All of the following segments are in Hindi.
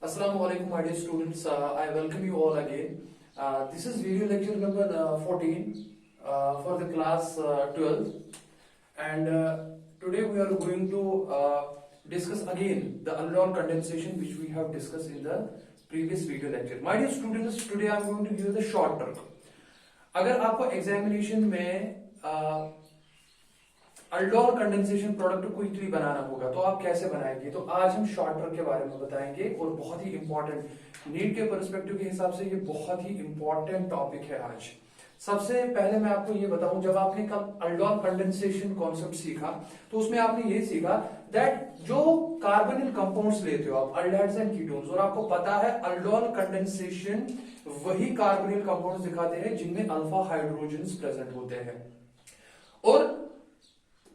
Assalamu alaikum, my dear students. I welcome you all again. This is video lecture number 14 for the class 12, and today we are going to discuss again the aldol condensation which we have discussed in the previous video lecture. My dear students, today I am going to give you the short trick. अगर आपको एग्जामिनेशन में अल्डोल कंडेंसेशन प्रोडक्ट क्विकली बनाना होगा तो आप कैसे बनाएंगे, तो आज हम शॉर्ट ट्रिक के बारे में बताएंगे और बहुत ही इंपॉर्टेंट नीट के पर्सपेक्टिव के हिसाब से ये बहुत ही इंपॉर्टेंट टॉपिक है आज। सबसे पहले मैं आपको ये बताऊं, जब आपने कल अल्डोल कंडेंसेशन कॉन्सेप्ट सीखा तो उसमें आपने ये सीखा दैट जो कार्बोनिल कंपाउंड्स लेते हो आप अल्डेहाइड्स एंड कीटोन्स, और आपको पता है अल्डोल कंडेंसेशन वही कार्बोनिल कंपाउंड्स दिखाते हैं जिनमें अल्फा हाइड्रोजन्स प्रेजेंट होते हैं, और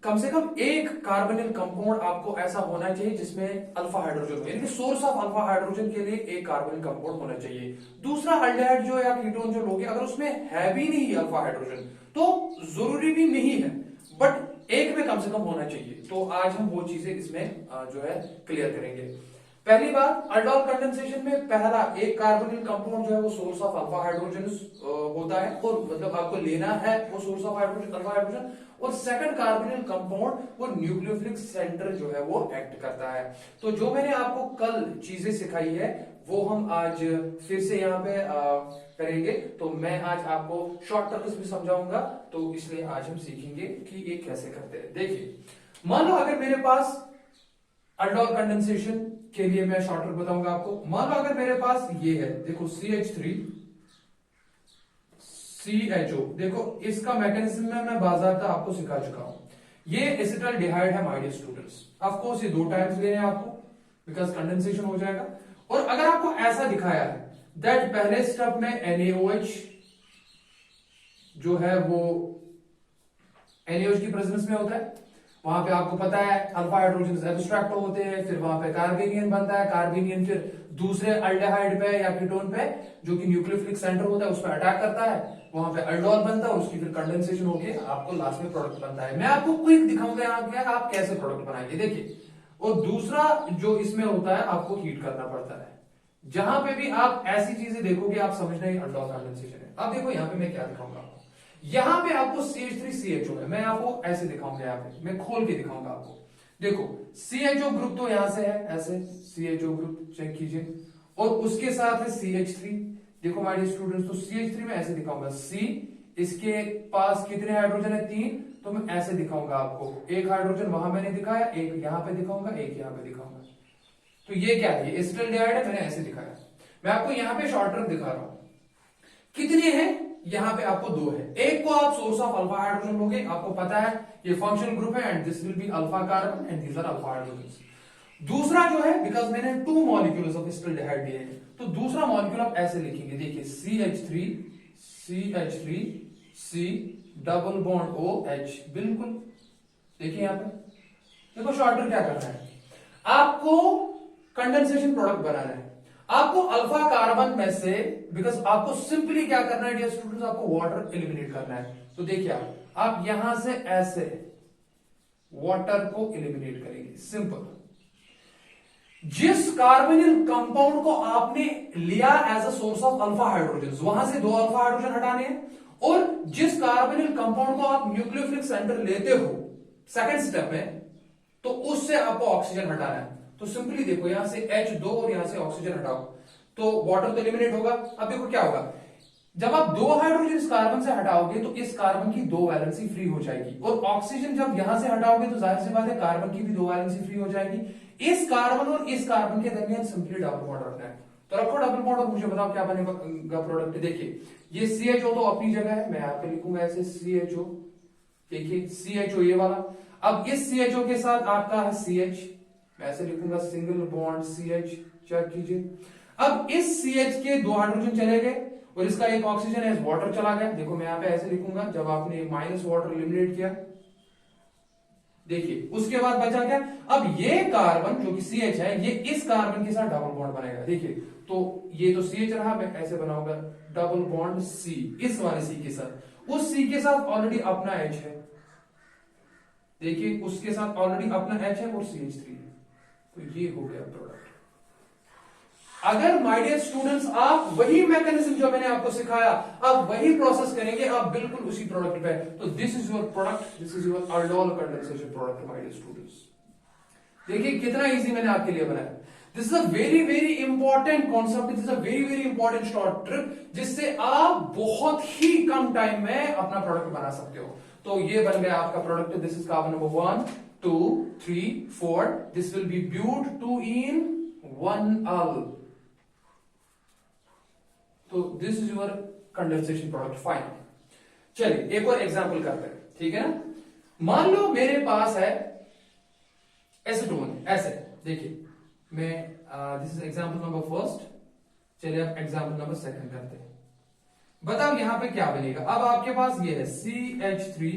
कम से कम एक कार्बोनिल कंपाउंड आपको ऐसा होना चाहिए जिसमें अल्फा हाइड्रोजन हो, यानी कि सोर्स ऑफ अल्फा हाइड्रोजन के लिए एक कार्बोनिल कंपाउंड होना चाहिए। दूसरा अल्डेहाइड जो या कीटोन जो लोगे, अगर उसमें है भी नहीं अल्फा हाइड्रोजन तो जरूरी भी नहीं है, बट एक में कम से कम होना चाहिए। तो आज हम वो चीजें इसमें जो है क्लियर करेंगे। पहली बात, अल्डोल कंडेंसेशन में पहला एक कार्बोनिल कंपाउंड जो है वो सोर्स ऑफ अल्फा हाइड्रोजन होता है, और मतलब आपको लेना है वो source of hydrogen alpha hydrogen, और सेकंड कार्बोनिल कंपाउंड वो न्यूक्लियोफिलिक सेंटर जो है वो एक्ट करता है। तो जो मैंने आपको कल चीजें सिखाई है वो हम आज फिर से यहाँ पे करेंगे। तो मैं आज आपको शॉर्ट ट्रिक्स भी समझाऊंगा, तो इसलिए आज हम सीखेंगे कि ये कैसे करते हैं। देखिए, मान लो अगर मेरे पास अल्डोल कंडेंसेशन के लिए मैं शॉर्ट ट्रिक बताऊंगा आपको। मान लो अगर मेरे पास ये है, देखो CH3 CHO, देखो इसका मैकेनिज्म में मैं बाकायदा आपको सिखा चुका हूं। ये एसिटाल्डिहाइड है my dear students. Of course ये 2 टाइम्स लेने हैं आपको बिकॉज कंडेंसेशन हो जाएगा। और अगर आपको ऐसा दिखाया है दैट पहले स्टेप में NaOH जो है वो NaOH की प्रेजेंस में होता है, वहां पे आपको पता है अल्फा हाइड्रोजन एब्स्ट्रैक्ट होते हैं, फिर वहां पे कार्बेनियन बनता है, कार्बेनियन फिर दूसरे अल्डेहाइड पे या कीटोन पे जो कि न्यूक्लियोफिलिक सेंटर होता है उस पर अटैक करता है, वहां पे अल्डोल बनता है और उसकी फिर कंडेंसेशन होके आपको लास्ट में प्रोडक्ट बनता है। मैं आपको क्विक दिखाऊंगा यहाँ क्या आप कैसे प्रोडक्ट बनाएंगे, देखिए। और दूसरा जो इसमें होता है आपको हीट करना पड़ता है। जहां पे भी आप ऐसी चीजें देखोगे आप समझना ही अल्डोल कंडेंसेशन है। अब देखो यहाँ पे मैं क्या दिखाऊंगा आपको, यहां पे आपको CH3CHO है, मैं आपको ऐसे दिखाऊंगा, यहाँ पे मैं खोल के दिखाऊंगा आपको। देखो CHO ग्रुप तो यहां से है, ऐसे CHO ग्रुप चेक कीजिए, और उसके साथ है CH3। देखो हमारे स्टूडेंट्स, तो CH3 में ऐसे दिखाऊंगा, C इसके पास कितने हाइड्रोजन है 3, तो मैं ऐसे दिखाऊंगा आपको। एक हाइड्रोजन वहां मैंने दिखाया, एक यहां पे दिखाऊंगा, एक यहां पे दिखाऊंगा। तो ये क्या है, ये एसिटाल्डिहाइड है, मैंने ऐसे दिखाया। मैं आपको यहां पे शॉर्ट ट्रिक दिखा रहा हूं। कितने हैं, यहां पे आपको 2 है। एक को आप सोर्स ऑफ अल्फा हाइड्रोजन लोगे, आपको पता है ये फंक्शनल ग्रुप है and this will be alpha carbon and these are alpha hydrogen. दूसरा जो है, बिकॉज मैंने 2 मॉलिक्यूल्स ऑफ एसिटाल्डिहाइड दिए हैं, तो दूसरा मॉलिक्यूल आप ऐसे लिखेंगे, देखिए CH3 C double bond OH, बिल्कुल। देखिए यहां पे देखो शॉर्ट ट्रिक क्या करना है, आपको कंडेंसेशन प्रोडक्ट बनाना है। आपको अल्फा कार्बन में से, बिकॉज आपको सिंपली क्या करना है डियर स्टूडेंट्स, आपको वाटर एलिमिनेट करना है। तो देखिए आप यहां से ऐसे वाटर को एलिमिनेट करेंगे, सिंपल। जिस कार्बोनिल कंपाउंड को आपने लिया as a source of alpha hydrogen, वहां से 2 अल्फा हाइड्रोजन हटाने हैं, और जिस कार्बोनिल कंपाउंड को आप न्यूक्लियोफिलिक सेंटर लेते हो सेकंड स्टेप में, तो उससे आपको ऑक्सीजन हटाना है। तो सिंपली देखो यहां से H2 और यहां से ऑक्सीजन हटाओ तो वाटर तो एलिमिनेट होगा। अब देखो क्या होगा, जब आप 2 हाइड्रोजन इस कार्बन से हटाओगे तो इस कार्बन की 2 वैलेंसी फ्री हो जाएगी, और ऑक्सीजन जब यहां से हटाओगे तो जाहिर सी बात है कार्बन की भी 2 वैलेंसी फ्री हो जाएगी। इस कार्बन और इस कार्बन के दरमियान सिंपली डबल बॉन्ड रखना है। तो रखो डबल बॉन्ड और मुझे बताओ क्या बनेगा प्रोडक्ट। देखिए ये CHO तो अपनी जगह है, मैं यहां पे लिखूंगा ऐसे CHO, देखिए CHO ये वाला। अब इस CHO के साथ आपका है CH, मैं ऐसे लिखूंगा सिंगल बॉन्ड CH, चेक कीजिए। अब इस CH के 2 हाइड्रोजन चले गए और इसका एक ऑक्सीजन है, वाटर चला गया। देखो मैं यहां पे ऐसे लिखूंगा, जब आपने माइनस वाटर एलिमिनेट किया, देखिए उसके बाद बचा क्या, अब ये कार्बन जो कि CH है ये इस कार्बन के साथ डबल बॉन्ड बनाएगा। देखिए तो ये तो CH रहा, मैं ऐसे बनाऊंगा डबल बॉन्ड C इस वाले C के साथ, उस C के साथ ऑलरेडी अपना H है, देखिए उसके साथ ऑलरेडी अपना H है और CH3 है, तो ये हो गया प्रोडक्ट। अगर माय डियर स्टूडेंट्स आप वही मैकेनिज्म जो मैंने आपको सिखाया आप वही प्रोसेस करेंगे आप बिल्कुल उसी प्रोडक्ट पे, तो this is your product, this is your aldol condensation product my dear students. देखिए कितना इजी मैंने आपके लिए बनाया। This is a very very important concept, this is a very very important short trick जिससे आप बहुत ही कम टाइम में अपना प्रोडक्ट बना सकते हो। तो ये बन गया आपका product, this is carbon number 1 2 3 4, this will be but 2 en 1 al. तो this is your condensation product, fine. चलिए एक और एग्जांपल करते हैं, ठीक है ना। मान लो मेरे पास है एसीटोन, ऐसे देखिए मैं this is example number first. चलिए अब एग्जांपल नंबर सेकंड करते हैं। बताओ यहां पे क्या बनेगा। अब आपके पास ये है CH3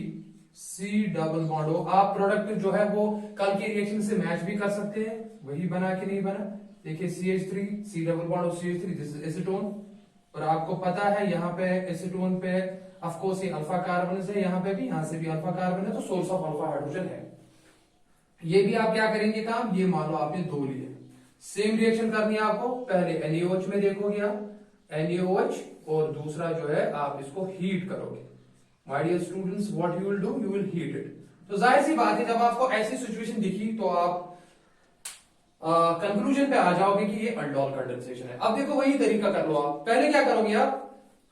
C double bond O। आप प्रोडक्ट जो है वो कल के रिएक्शन से मैच भी कर सकते हैं, वही बना कि नहीं बना। देखिए CH3 C double bond O CH3, this is acetone. और आपको पता है यहाँ पे एसीटोन पे ऑफ कोर्स ये अल्फा कार्बन है, यहाँ पे भी, यहाँ से भी अल्फा कार्बन है, तो सोर्स ऑफ अल्फा हाइड्रोजन है। ये भी आप क्या करेंगे काम, ये मान लो आपने 2 लिए, सेम रिएक्शन करनी है आपको। पहले NaOH में देखोगे आप NaOH, और दूसरा जो है आप इसको हीट करोगे। My dear students what you will do, you will heat it. तो जाहिर सी बात है जब आपको ऐसी सिचुएशन दिखी तो आप कंक्लूजन पे आ जाओगे कि ये अल्डोल कंडेंसेशन है। अब देखो वही तरीका कर लो आप। पहले क्या करोगे आप,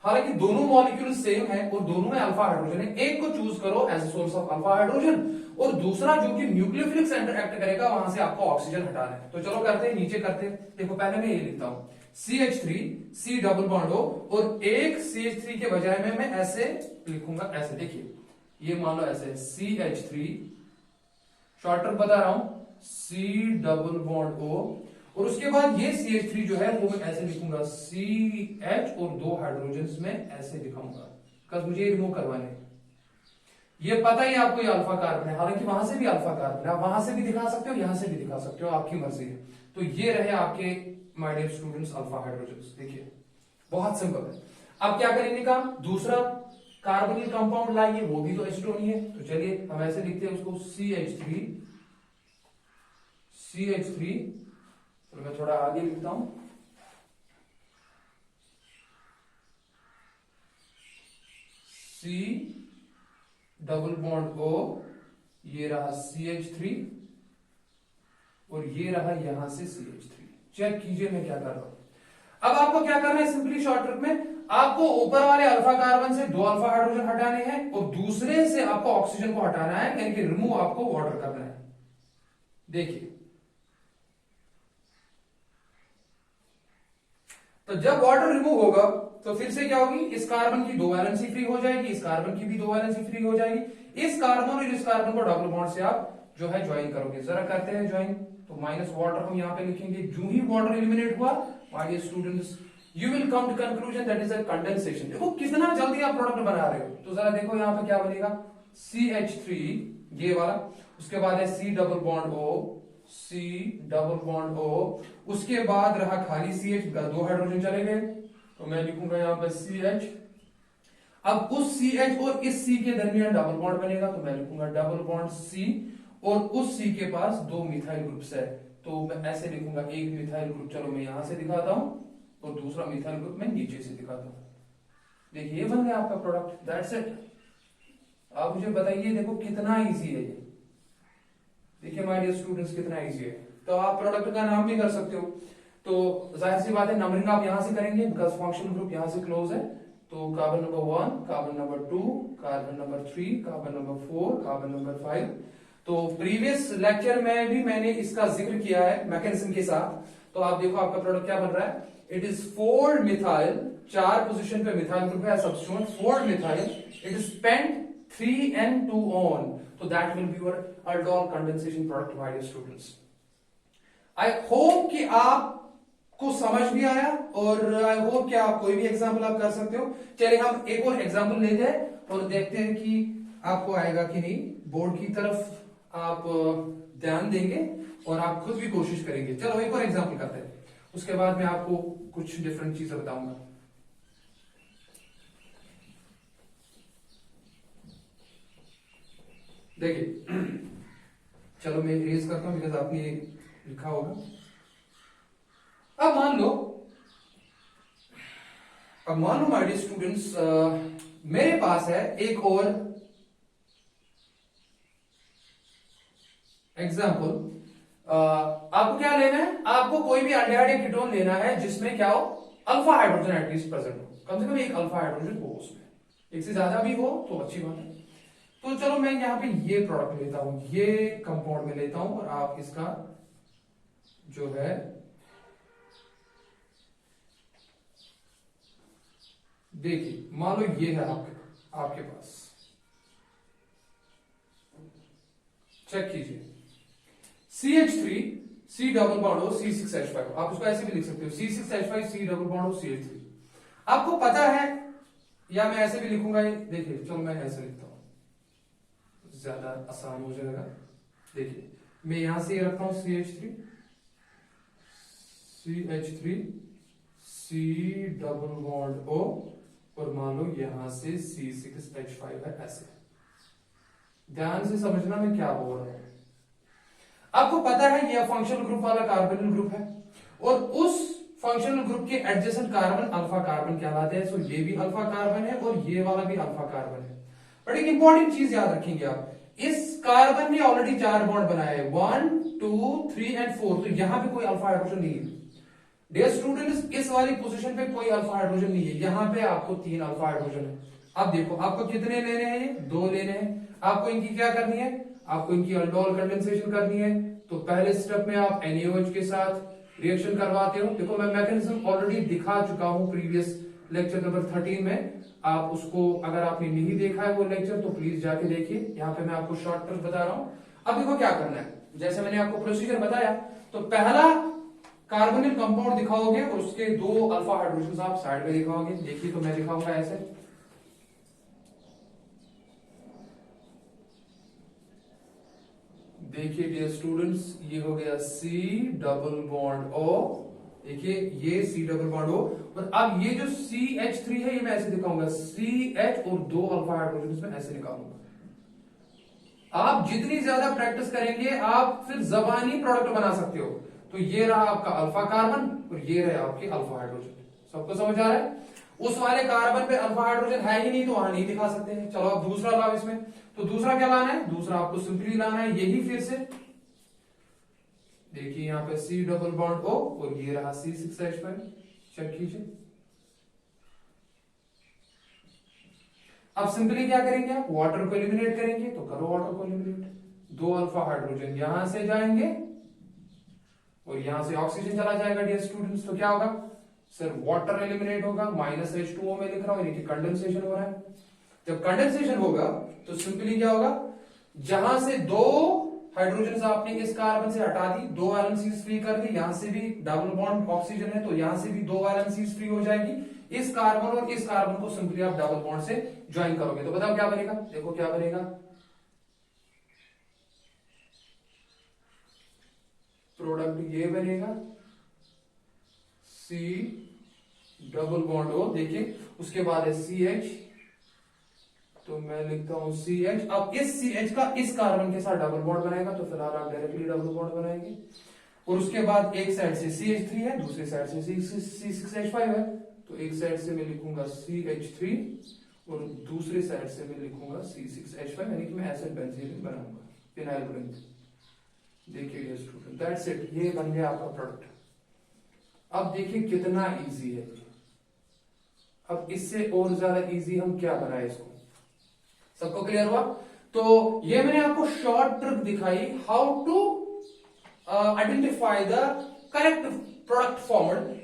हालांकि दोनों मॉलिक्यूल सेम है और दोनों में अल्फा हाइड्रोजन है, एक को चूज करो as a source of alpha hydrogen और दूसरा जो कि न्यूक्लियोफिलिक सेंटर एक्ट करेगा वहां से आपको ऑक्सीजन हटाना है। तो चलो करते हैं, नीचे करते हैं। देखो पहले मैं ये लिखता हूं CH3 C double bond O, और एक CH3 के बजाय में मैं ऐसे लिखूंगा, ऐसे देखिए ये मान लो ऐसे CH3, शॉर्टर बता रहा हूं C डबल बॉन्ड O, और उसके बाद ये CH3 जो है वो मैं ऐसे लिखूंगा CH और 2 हाइड्रोजन में ऐसे लिखूंगा, बिकॉज मुझे रिमूव करवाने। ये पता ही आपको ये अल्फा कार्बन है, हालांकि वहां से भी अल्फा कार्बन है, आप वहां से भी दिखा सकते हो, यहां से भी दिखा सकते हो, आपकी मर्जी है। तो ये रहे आपके my dear students alpha hydrogen. देखिए बहुत सिंपल है। अब क्या करेंगे काम, दूसरा कार्बोनिल कंपाउंड लाइए, वो भी तो एसीटोन ही है। तो चलिए हम ऐसे लिखते हैं उसको CH3, तो मैं थोड़ा आगे लिखता हूं C डबल बॉन्ड O, ये रहा CH3 और ये रहा यहां से CH3। चेक कीजिए मैं क्या कर रहा हूं। अब आपको क्या करना है, सिंपली शॉर्ट ट्रिक में आपको ऊपर वाले अल्फा कार्बन से 2 अल्फा हाइड्रोजन हटाने हैं और दूसरे से आपको ऑक्सीजन को हटाना है, यानी कि रिमूव आपको वाटर करना है। देखिए तो जब वाटर रिमूव होगा तो फिर से क्या होगी, इस कार्बन की 2 वैलेंसी फ्री हो जाएगी, इस कार्बन की भी 2 वैलेंसी फ्री हो जाएगी। इस कार्बन और इस कार्बन को डबल बॉन्ड से आप जो है ज्वाइन करोगे। जरा करते हैं ज्वाइन। तो माइनस वाटर हम यहां पे लिखेंगे। जो ही वाटर एलिमिनेट हुआ my dear students you will come to conclusion that is a condensation. देखो कितना जल्दी आप प्रोडक्ट बना रहे हो। तो जरा देखो यहां पे क्या बनेगा, CH3 ये वाला, उसके बाद है C double bond O, C double bond O, उसके बाद रहा खाली CH, 2 हाइड्रोजन चले गए, तो मैं लिखूंगा यहां पर CH। अब उस CH और इस C के दरमियान डबल बॉन्ड बनेगा, तो मैं लिखूंगा डबल बॉन्ड C, और उस C के पास 2 मिथाइल ग्रुप्स है, तो मैं ऐसे लिखूंगा एक मिथाइल ग्रुप, चलो मैं यहां से दिखाता हूं, और दूसरा मिथाइल ग्रुप मैं नीचे से दिखाता हूं। देखिए ये बन गया आपका प्रोडक्ट, दैट्स इट। आप मुझे बताइए देखो कितना इजी है ये। देखिए माय डियर स्टूडेंट्स कितना इजी है। तो आप प्रोडक्ट का नाम भी कर सकते हो। तो जाहिर सी बात है नंबरिंग आप यहां से करेंगे, बिकॉज फंक्शनल ग्रुप यहां से क्लोज है। तो carbon number 1, carbon number 2, carbon number 3, carbon number 4, carbon number 5। तो प्रीवियस लेक्चर में भी मैंने इसका जिक्र किया है मैकेनिज्म के साथ। तो आप देखो आपका प्रोडक्ट क्या बन रहा है, इट इज 4 मिथाइल, 4 पोजीशन पे मिथाइल ग्रुप है substituent 4 methyl, it is pent 3N2 on, so that will be your aldol condensation product, my dear students. I hope कि आपको समझ भी आया, और आई होप कि आप कोई भी एग्जाम्पल आप कर सकते हो। चलिए हम एक और एग्जाम्पल लेते हैं और देखते हैं कि आपको आएगा कि नहीं। बोर्ड की तरफ आप ध्यान देंगे और आप खुद भी कोशिश करेंगे। चलो एक और एग्जाम्पल करते हैं, उसके बाद मैं आपको कुछ डिफरेंट चीजें बताऊंगा। देखिए चलो मैं इरेज करता हूं, बिकॉज आपने लिखा होगा। अब मान लो अब मान लो माय डियर स्टूडेंट्स, मेरे पास है एक और एग्जाम्पल। आपको क्या लेना है, आपको कोई भी अल्डिहाइड या कीटोन लेना है जिसमें क्या हो, अल्फा हाइड्रोजन एटलीस्ट प्रेजेंट हो, कम से कम एक अल्फा हाइड्रोजन हो उसमें, एक से ज्यादा भी हो तो अच्छी बात है। तो चलो मैं यहां पे ये प्रोडक्ट लेता हूं, ये कंपाउंड में लेता हूं और आप इसका जो है देखिए, मान लो ये है आपके पास, चेक कीजिए, CH3 C डबल बॉन्ड हो C6H5, आप उसको ऐसे भी लिख सकते हो C6H5 C डबल बॉन्ड हो CH3। आपको पता है, या मैं ऐसे भी लिखूंगा, देखिए चलो मैं ऐसे लिखता हूं, ज्यादा आसान हो जाएगा। देखिए मैं यहां से रखता हूं CH3 C double bond O, और मान लो यहां से C6H5 है, ऐसे। ध्यान से समझना मैं क्या बोल रहा हूं। आपको पता है यह फंक्शनल ग्रुप वाला कार्बोनिल ग्रुप है, और उस फंक्शनल ग्रुप के एडजेसेंट कार्बन अल्फा कार्बन कहलाते हैं। सो ये भी अल्फा कार्बन है और ये वाला भी अल्फा कार्बन है। बट एक इंपॉर्टेंट चीज याद रखेंगे आप, इस कार्बन ने ऑलरेडी 4 बॉन्ड बनाए हैं, 1 2 3 एंड 4, तो यहां पे कोई अल्फा हाइड्रोजन नहीं है। डियर स्टूडेंट्स, इस वाली पोजीशन पे कोई अल्फा हाइड्रोजन नहीं है, यहां पे आपको 3 अल्फा हाइड्रोजन है। अब देखो आपको कितने लेने हैं, 2 लेने हैं। आपको इनकी क्या करनी है, आपको इनकी अल्डोल कंडेंसेशन करनी है। तो पहले स्टेप में आप NaOH के साथ रिएक्शन करवाते हो। देखो मैं मैकेनिज्म ऑलरेडी दिखा चुका हूं प्रीवियस लेक्चर नंबर 13 में, आप उसको अगर आपने नहीं देखा है वो लेक्चर तो प्लीज जाके देखिए, यहाँ पे मैं आपको शॉर्ट ट्रिक बता रहा हूं। अब देखो क्या करना है, जैसे मैंने आपको प्रोसीजर बताया, तो पहला कार्बोनिल कंपाउंड दिखाओगे और उसके 2 अल्फा हाइड्रोजन आप साइड में दिखाओगे। देखिए तो मैं दिखाऊंगा ऐसे, देखिए डियर स्टूडेंट्स, ये हो गया C डबल बॉन्ड O, देखिए ये C डबल बॉन्ड O, और अब ये जो CH3 है ये मैं ऐसे दिखाऊंगा, CH और 2 अल्फा हाइड्रोजन इसमें ऐसे निकालूंगा। आप जितनी ज्यादा प्रैक्टिस करेंगे आप फिर जबानी प्रोडक्ट बना सकते हो। तो ये रहा आपका अल्फा कार्बन और ये रहे आपके अल्फा हाइड्रोजन। सबको समझ आ रहा है? उस वाले कार्बन पे अल्फा हाइड्रोजन है ही नहीं तो वहां नहीं दिखा सकते हैं। चलो आप दूसरा लाओ इसमें, तो दूसरा क्या लाना है, दूसरा आपको सिंपली लाना है यही फिर से, देखिए यहां पे C डबल बॉन्ड O और ये रहा C6H5, चेक कीजिए। अब सिंपली क्या करेंगे, आप वाटर को एलिमिनेट करेंगे, तो करो वाटर को एलिमिनेट। 2 अल्फा हाइड्रोजन यहां से जाएंगे और यहां से ऑक्सीजन चला जाएगा डियर स्टूडेंट्स, तो क्या होगा, सर वाटर एलिमिनेट होगा, -H2O में लिख रहा हूं, यानी कि कंडेंसेशन हो रहा है। जब कंडेंसेशन होगा तो सिंपली क्या होगा, जहां से 2 हाइड्रोजन आपने इस कार्बन से हटा दी, 2 वैलेंसीज फ्री कर दी, यहां से भी डबल बॉन्ड ऑक्सीजन है तो यहां से भी 2 वैलेंसीज फ्री हो जाएगी। इस कार्बन और इस कार्बन को सिंपली आप डबल बॉन्ड से ज्वाइन करोगे तो बताओ क्या बनेगा, देखो क्या बनेगा, प्रोडक्ट ये बनेगा C डबल बॉन्ड O, देखिए उसके बाद है CH, तो मैं लिखता हूं CH। अब इस CH का इस कार्बन के साथ डबल बॉन्ड बनाएगा तो फिलहाल आप डायरेक्टली डबल बॉन्ड बनाएंगे, और उसके बाद एक साइड से CH3 है, दूसरी साइड से C6H5 है, तो एक साइड से मैं लिखूंगा CH3 और दूसरी साइड से मैं लिखूंगा C6H5, यानी कि मैं एसिड बेंजीन बनाऊंगा, फिनाइल ब्रोमीन। देखिए स्टूडेंट, दैट्स इट, ये बन गया आपका प्रोडक्ट। अब देखिए कितना इजी है, अब इससे और ज्यादा इजी हम क्या बनाए इसको, सबको क्लियर हुआ? तो ये मैंने आपको शॉर्ट ट्रिक दिखाई, how to identify the correct product formed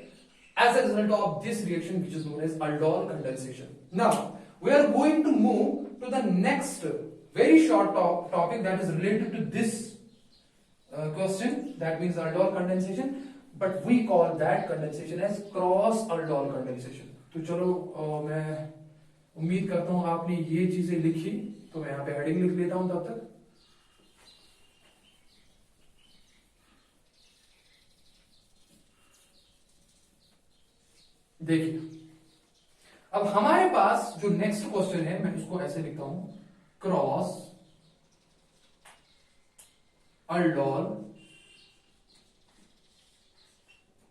as a result of this reaction, which is known as aldol condensation. Now we are going to move to the next very short topic that is related to this question, that means aldol condensation, but we call that condensation as cross aldol condensation. तो चलो मैं उम्मीद करता हूं आपने ये चीजें लिखी, तो मैं यहां पे हेडिंग लिख लेता हूं तब तक। देखिए अब हमारे पास जो नेक्स्ट क्वेश्चन है, मैं उसको ऐसे लिखता हूं, cross aldol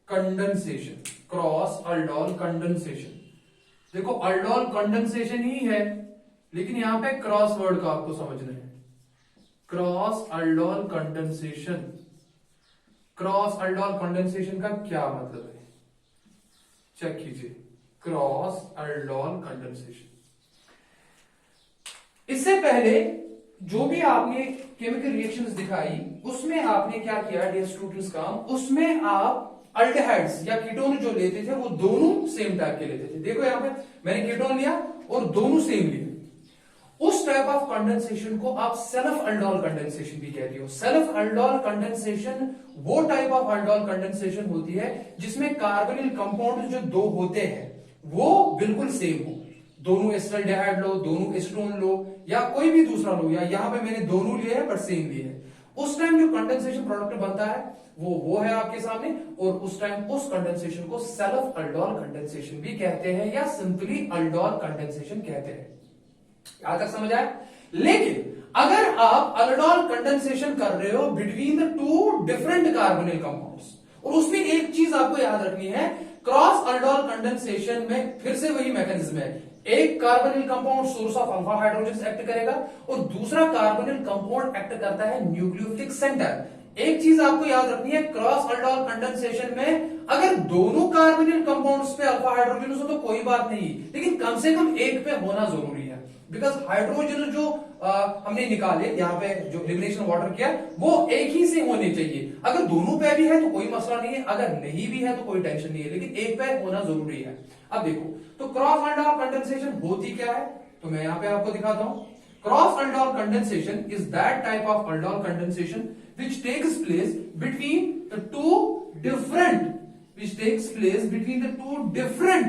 condensation, cross aldol condensation. देखो अल्डोल कंडेंसेशन ही है, लेकिन यहां पे क्रॉस वर्ड का आपको समझना है। Cross aldol condensation, cross aldol condensation का क्या मतलब है, चेक कीजिए। क्रॉस अल्डोल कंडेंसेशन, इससे पहले जो भी आपने केमिकल रिएक्शंस दिखाई उसमें आपने क्या किया डियर स्टूडेंट्स काम, उसमें आप अल्डेहाइड्स या कीटोन जो लेते थे वो दोनों सेम टाइप के लेते थे। देखो यहां पे मैंने कीटोन लिया और दोनों सेम लिए। उस टाइप ऑफ कंडेंसेशन को आप सेल्फ अल्डोल कंडेंसेशन भी कहते हो। सेल्फ अल्डोल कंडेंसेशन वो टाइप ऑफ अल्डोल कंडेंसेशन होती है जिसमें कार्बोनिल कंपाउंड जो दो होते हैं वो बिल्कुल सेम हो। दोनों एसिटाल्डिहाइड लो, दोनों एसीटोन लो, या कोई भी दूसरा लो, या यहां पे मैंने दोनों लिए हैं बट सेम लिए हैं। उस टाइम जो कंडेंसेशन प्रोडक्ट बनता है वो है आपके सामने, और उस टाइम उस कंडेंसेशन को सेल्फ अल्डोल कंडेंसेशन भी कहते हैं या सिंपली अल्डोल कंडेंसेशन कहते हैं। यहां तक समझ आया? लेकिन अगर आप अल्डोल कंडेंसेशन कर रहे हो between the two different carbonyl compounds, और उसमें एक चीज आपको याद रखनी है, क्रॉस अल्डोल कंडेंसेशन में फिर से वही मैकेनिज्म है। एक carbonyl compound source of alpha hydrogen act करेगा और दूसरा कार्बोनिल कंपाउंड एक्ट करता है न्यूक्लियोफिलिक सेंटर। एक चीज आपको याद रखनी है, क्रॉस अल्डोल कंडेंसेशन में अगर दोनों कार्बोनिल कंपाउंड्स पे अल्फा हाइड्रोजन हो तो कोई बात नहीं, लेकिन कम से कम एक पे होना जरूरी है। बिकॉज हाइड्रोजन जो हमने निकाले यहाँ पे जो एलिमिनेशन वाटर किया वो एक ही से होने चाहिए। अगर दोनों पे भी है तो कोई मसला नहीं है, अगर नहीं भी है तो कोई टेंशन नहीं है, लेकिन एक पे होना जरूरी है। अब देखो तो क्रॉस अल्डोल कंडेंसेशन होती क्या है, तो मैं यहाँ पे आपको दिखाता हूं। Cross aldol condensation is that type of aldol condensation which takes place between the two different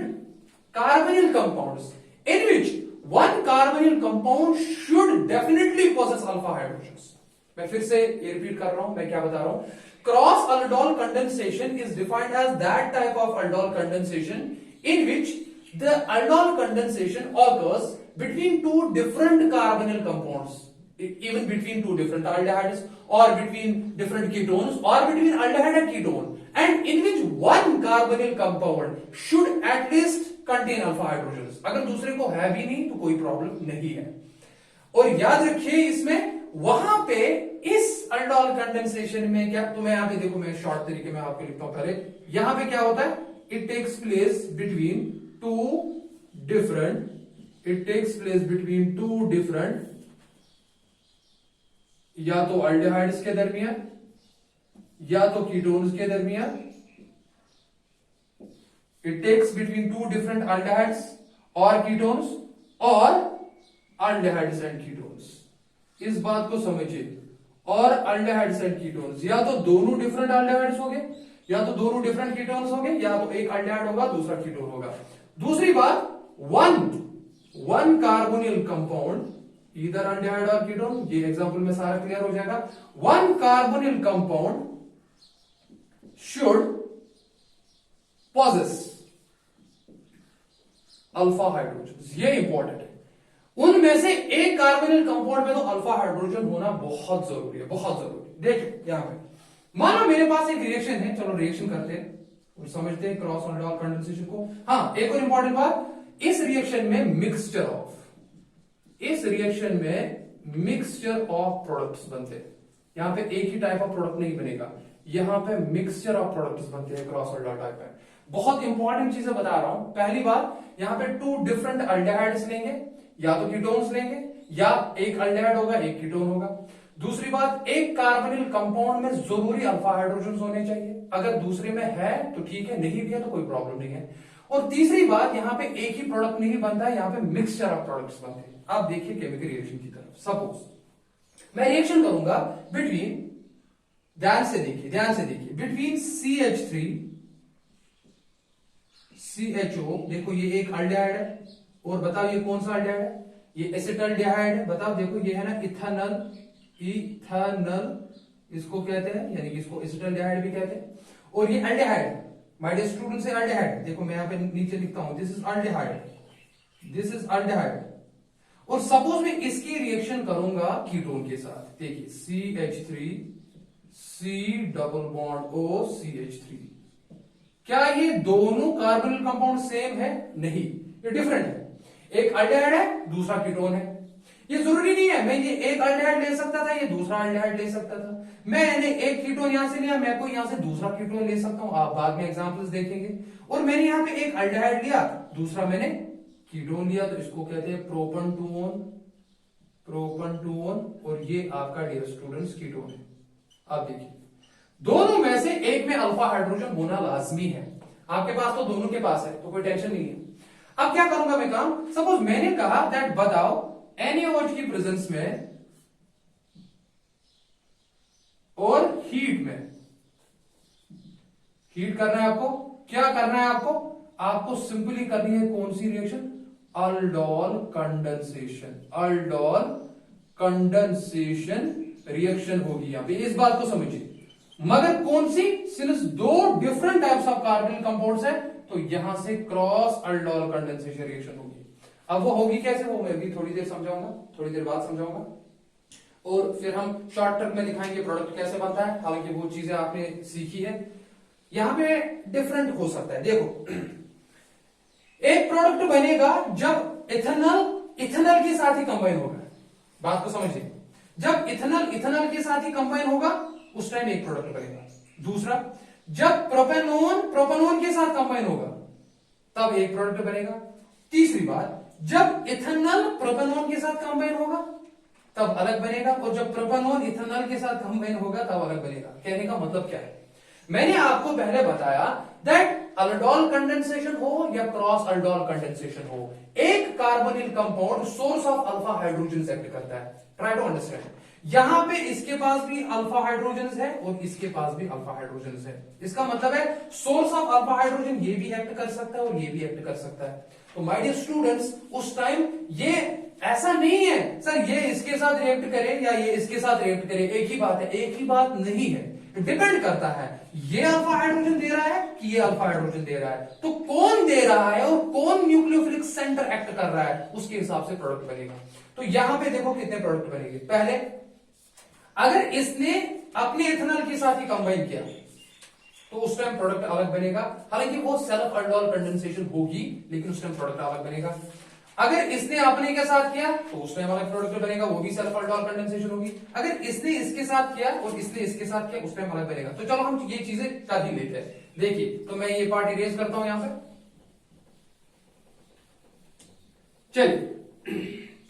carbonyl compounds in which one carbonyl compound should definitely possess alpha hydrogens। मैं फिर से ये रिपीट कर रहा हूं, मैं क्या बता रहा हूं। Cross aldol condensation is defined as that type of aldol condensation in which the aldol condensation occurs between two different carbonyl compounds, even between two different aldehydes or between different ketones or between aldehyde and ketone, and in which one carbonyl compound should at least contain alpha hydrogens। अगर दूसरे को है भी नहीं तो कोई प्रॉब्लम नहीं है। और याद रखिए इसमें वहां पे इस अल्डोल कंडेंसेशन में क्या, तो मैं यहां पे देखो, मैं शॉर्ट तरीके में आपको लिखता हूं पहले। यहां पे क्या होता है, it takes place between two different या तो अल्डेहाइड्स के दरमियान या तो कीटोन्स के दरमियान। It takes between two different aldehydes और कीटोन्स और अल्डेहाइड्स एंड कीटोन्स। इस बात को समझिए, और अल्डेहाइड्स एंड कीटोन्स या तो दोनों डिफरेंट अल्डेहाइड्स हो गए या तो दोनों डिफरेंट कीटोन्स हो गए, या तो एक अल्डेहाइड होगा दूसरा कीटोन होगा। दूसरी बात, वन कार्बोनिल कंपाउंड इधर अल्डेहाइड और कीटोन, ये एग्जांपल में सारा क्लियर हो जाएगा। One carbonyl compound should possess alpha hydrogen, ये इंपॉर्टेंट है। उनमें से एक कार्बोनिल कंपाउंड में तो अल्फा हाइड्रोजन होना बहुत जरूरी है, बहुत जरूरी। देखिए यहां पे मानो मेरे पास एक रिएक्शन है, चलो रिएक्शन करते हैं और समझते हैं क्रॉस अल्डोल कंडेंसेशन को। हाँ, एक और इंपॉर्टेंट बात, इस रिएक्शन में मिक्सचर ऑफ प्रोडक्ट्स बनते हैं। यहां पे एक ही टाइप ऑफ प्रोडक्ट नहीं बनेगा, यहां पे मिक्सचर ऑफ प्रोडक्ट्स बनते हैं क्रॉस अल्डोल टाइप में। बहुत इंपॉर्टेंट चीजें बता रहा हूं। पहली बात, यहां पे टू डिफरेंट अल्डेहाइड्स लेंगे, या तो कीटोन्स लेंगे, या एक अल्डेहाइड होगा एक कीटोन होगा। दूसरी बात, एक कार्बोनिल कंपाउंड में जरूरी अल्फा हाइड्रोजन होने चाहिए, अगर दूसरे में है तो ठीक है, नहीं भी है तो कोई प्रॉब्लम नहीं है। और तीसरी बात, यहां पे एक ही प्रोडक्ट नहीं बनता है, यहां पे मिक्सचर ऑफ प्रोडक्ट्स बनते हैं। आप देखिए केमिकल रिएक्शन की तरफ, सपोज मैं रिएक्शन करूंगा बिटवीन, ध्यान से देखिए बिटवीन CH3 CHO, देखो ये एक अल्डेहाइड है, और बताओ ये कौन सा अल्डेहाइड है, ये एसिटाल्डिहाइड है। बताओ देखो ये है ना इथानल, इसको कहते हैं, यानी कि इसको एसिटाल्डिहाइड भी कहते हैं। और ये अल्डेहाइड, माय डियर स्टूडेंट्स, है अल्डेहाइड। देखो मैं यहां पे नीचे लिखता हूं, दिस इज अल्डेहाइड। और सपोज मैं इसकी रिएक्शन करूंगा कीटोन के साथ, देखिए CH3 C double bond O CH3, क्या ये दोनों कार्बोनिल कंपाउंड सेम है? नहीं, ये डिफरेंट है। एक अल्डेहाइड है, दूसरा कीटोन है। ये जरूरी नहीं है मैं ये एक अल्डेहाइड ले सकता था, ये दूसरा अल्डेहाइड ले सकता था। मैंने एक कीटोन यहां से लिया, मैं कोई यहां से दूसरा कीटोन ले सकता हूं, आप बाद में एग्जांपल्स देखेंगे। और मैंने यहां पे एक अल्डेहाइड लिया, दूसरा मैंने कीटोन लिया, तो इसको कहते हैं प्रोपन टू ओन, और ये आपका डियर स्टूडेंट्स कीटोन है। आप देखिए दोनों में से एक में अल्फा हाइड्रोजन होना लाजमी है। आपके पास तो दोनों के पास है, तो कोई टेंशन नहीं है। अब क्या करूंगा मैं काम, सपोज मैंने कहा दैट बताओ NaOH की प्रेजेंस में और हीट में, हीट करना है आपको, क्या करना है आपको, आपको सिंपली करनी है कौन सी reaction, aldol condensation. Aldol condensation reaction होगी यहां पे, इस बात को समझिए। मगर कौन सी, सिंस दो different types of carbonyl compounds है, तो यहां से क्रॉस अल्डोल कंडेंसेशन रिएक्शन होगी। अब वो होगी कैसे, वो मैं भी थोड़ी देर समझाऊंगा, थोड़ी देर बाद समझाऊंगा, और फिर हम शॉर्ट टर्म में दिखाएंगे प्रोडक्ट कैसे बनता है। हालांकि वो चीजें आपने सीखी है, यहां पे डिफरेंट हो सकता है। देखो एक प्रोडक्ट बनेगा जब इथेनॉल के साथ ही कंबाइन होगा, बात को समझिए। जब इथेनॉल के साथ ही कंबाइन होगा उस टाइम एक प्रोडक्ट बनेगा। दूसरा, जब प्रोपेनोन के साथ कंबाइन होगा तब एक प्रोडक्ट बनेगा। तीसरी बात, जब इथेनॉल प्रोपेनोन के साथ कंबाइन होगा तब अलग बनेगा, और जब प्रोपेनोन इथेनॉल के साथ कंबाइन होगा तब अलग बनेगा। कहने का मतलब क्या है, मैंने आपको पहले बताया दैट अल्डोल कंडेंसेशन हो या क्रॉस अल्डोल कंडेंसेशन हो, एक carbonyl compound source of alpha hydrogen act करता है। Try to understand. यहां पे इसके पास भी अल्फा हाइड्रोजन है और इसके पास भी अल्फा हाइड्रोजन है। इसका मतलब है सोर्स ऑफ अल्फा हाइड्रोजन ये भी एक्ट कर सकता है और ये भी एक्ट कर सकता है। तो माय डियर स्टूडेंट्स, उस टाइम ये ऐसा नहीं है सर ये इसके साथ रिएक्ट करे या ये इसके साथ रिएक्ट करे, एक ही बात है, एक ही बात नहीं है। डिपेंड करता है ये अल्फा हाइड्रोजन दे रहा है कि ये अल्फा हाइड्रोजन दे रहा है, तो कौन दे रहा है और कौन न्यूक्लियोफिलिक सेंटर एक्ट कर रहा है, उसके हिसाब से प्रोडक्ट बनेगा। तो यहां पे देखो कितने प्रोडक्ट बनेंगे। पहले, अगर इसने अपने इथेनॉल के साथ ही कंबाइन किया तो उस टाइम प्रोडक्ट अलग बनेगा। हालांकि वो सेल्फ अल्डोल कंडेंसेशन होगी, लेकिन उस टाइम प्रोडक्ट अलग बनेगा। अगर इसने अपने के साथ किया तो उस टाइम अलग प्रोडक्ट बनेगा, वो भी सेल्फ अल्डोल कंडेंसेशन होगी। अगर इसने इसके साथ किया और इसने इसके साथ किया उस टाइम अलग बनेगा। तो चलो हम ये चीजें कर ही लेते हैं। देखिए, तो मैं ये पार्ट इरेज करता हूं यहां पे। चलिए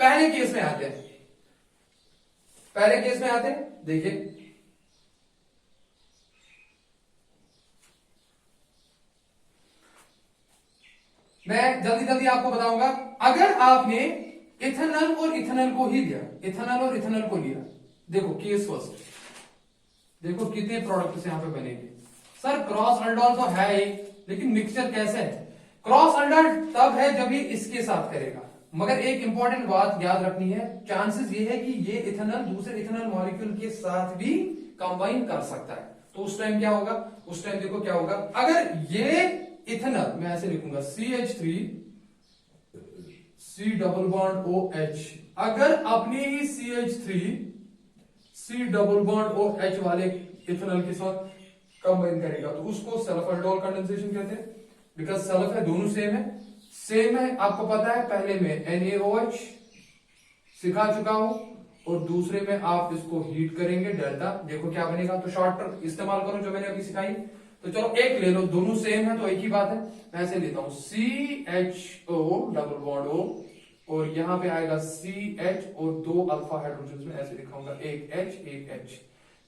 पहले केस में आते हैं, पहले केस में आते हैं। देखिए मैं जल्दी जल्दी आपको बताऊंगा। अगर आपने इथेनॉल और इथेनॉल को ही लिया, इथेनॉल और इथेनॉल को लिया, देखो केस फर्स्ट, देखो कितने प्रोडक्ट्स यहां पे बनेंगे। सर क्रॉस अल्डोल तो है ही, लेकिन मिक्सचर कैसे है, क्रॉस अल्डोल तब है जब ये इसके साथ करेगा। मगर एक इंपॉर्टेंट बात याद रखनी है, चांसेस ये है कि ये इथेनॉल दूसरे इथेनॉल मॉलिक्यूल के साथ भी कंबाइन कर सकता है। तो उस टाइम क्या होगा, उस टाइम देखो क्या होगा, अगर ये इथेनॉल मैं ऐसे लिखूंगा CH3 C double bond OH, अगर अपने ही CH3 C double bond OH वाले इथेनॉल के साथ कंबाइन करेगा तो उसको सेल्फ अल्डोल कंडेंसेशन कहते हैं। बिकॉज सेल्फ है, दोनों सेम है, सेम है। आपको पता है पहले में NaOH सिखा चुका हूं, और दूसरे में आप इसको हीट करेंगे डेल्टा, देखो क्या बनेगा। तो शॉर्ट इस्तेमाल करो जो मैंने अभी सिखाई। तो चलो एक ले लो, दोनों सेम है तो एक ही बात है। मैं ऐसे लेता हूं CHO डबल बॉन्ड O, और यहां पे आएगा CH और दो अल्फा हाइड्रोजन में ऐसे लिखाऊंगा, एक H एक H,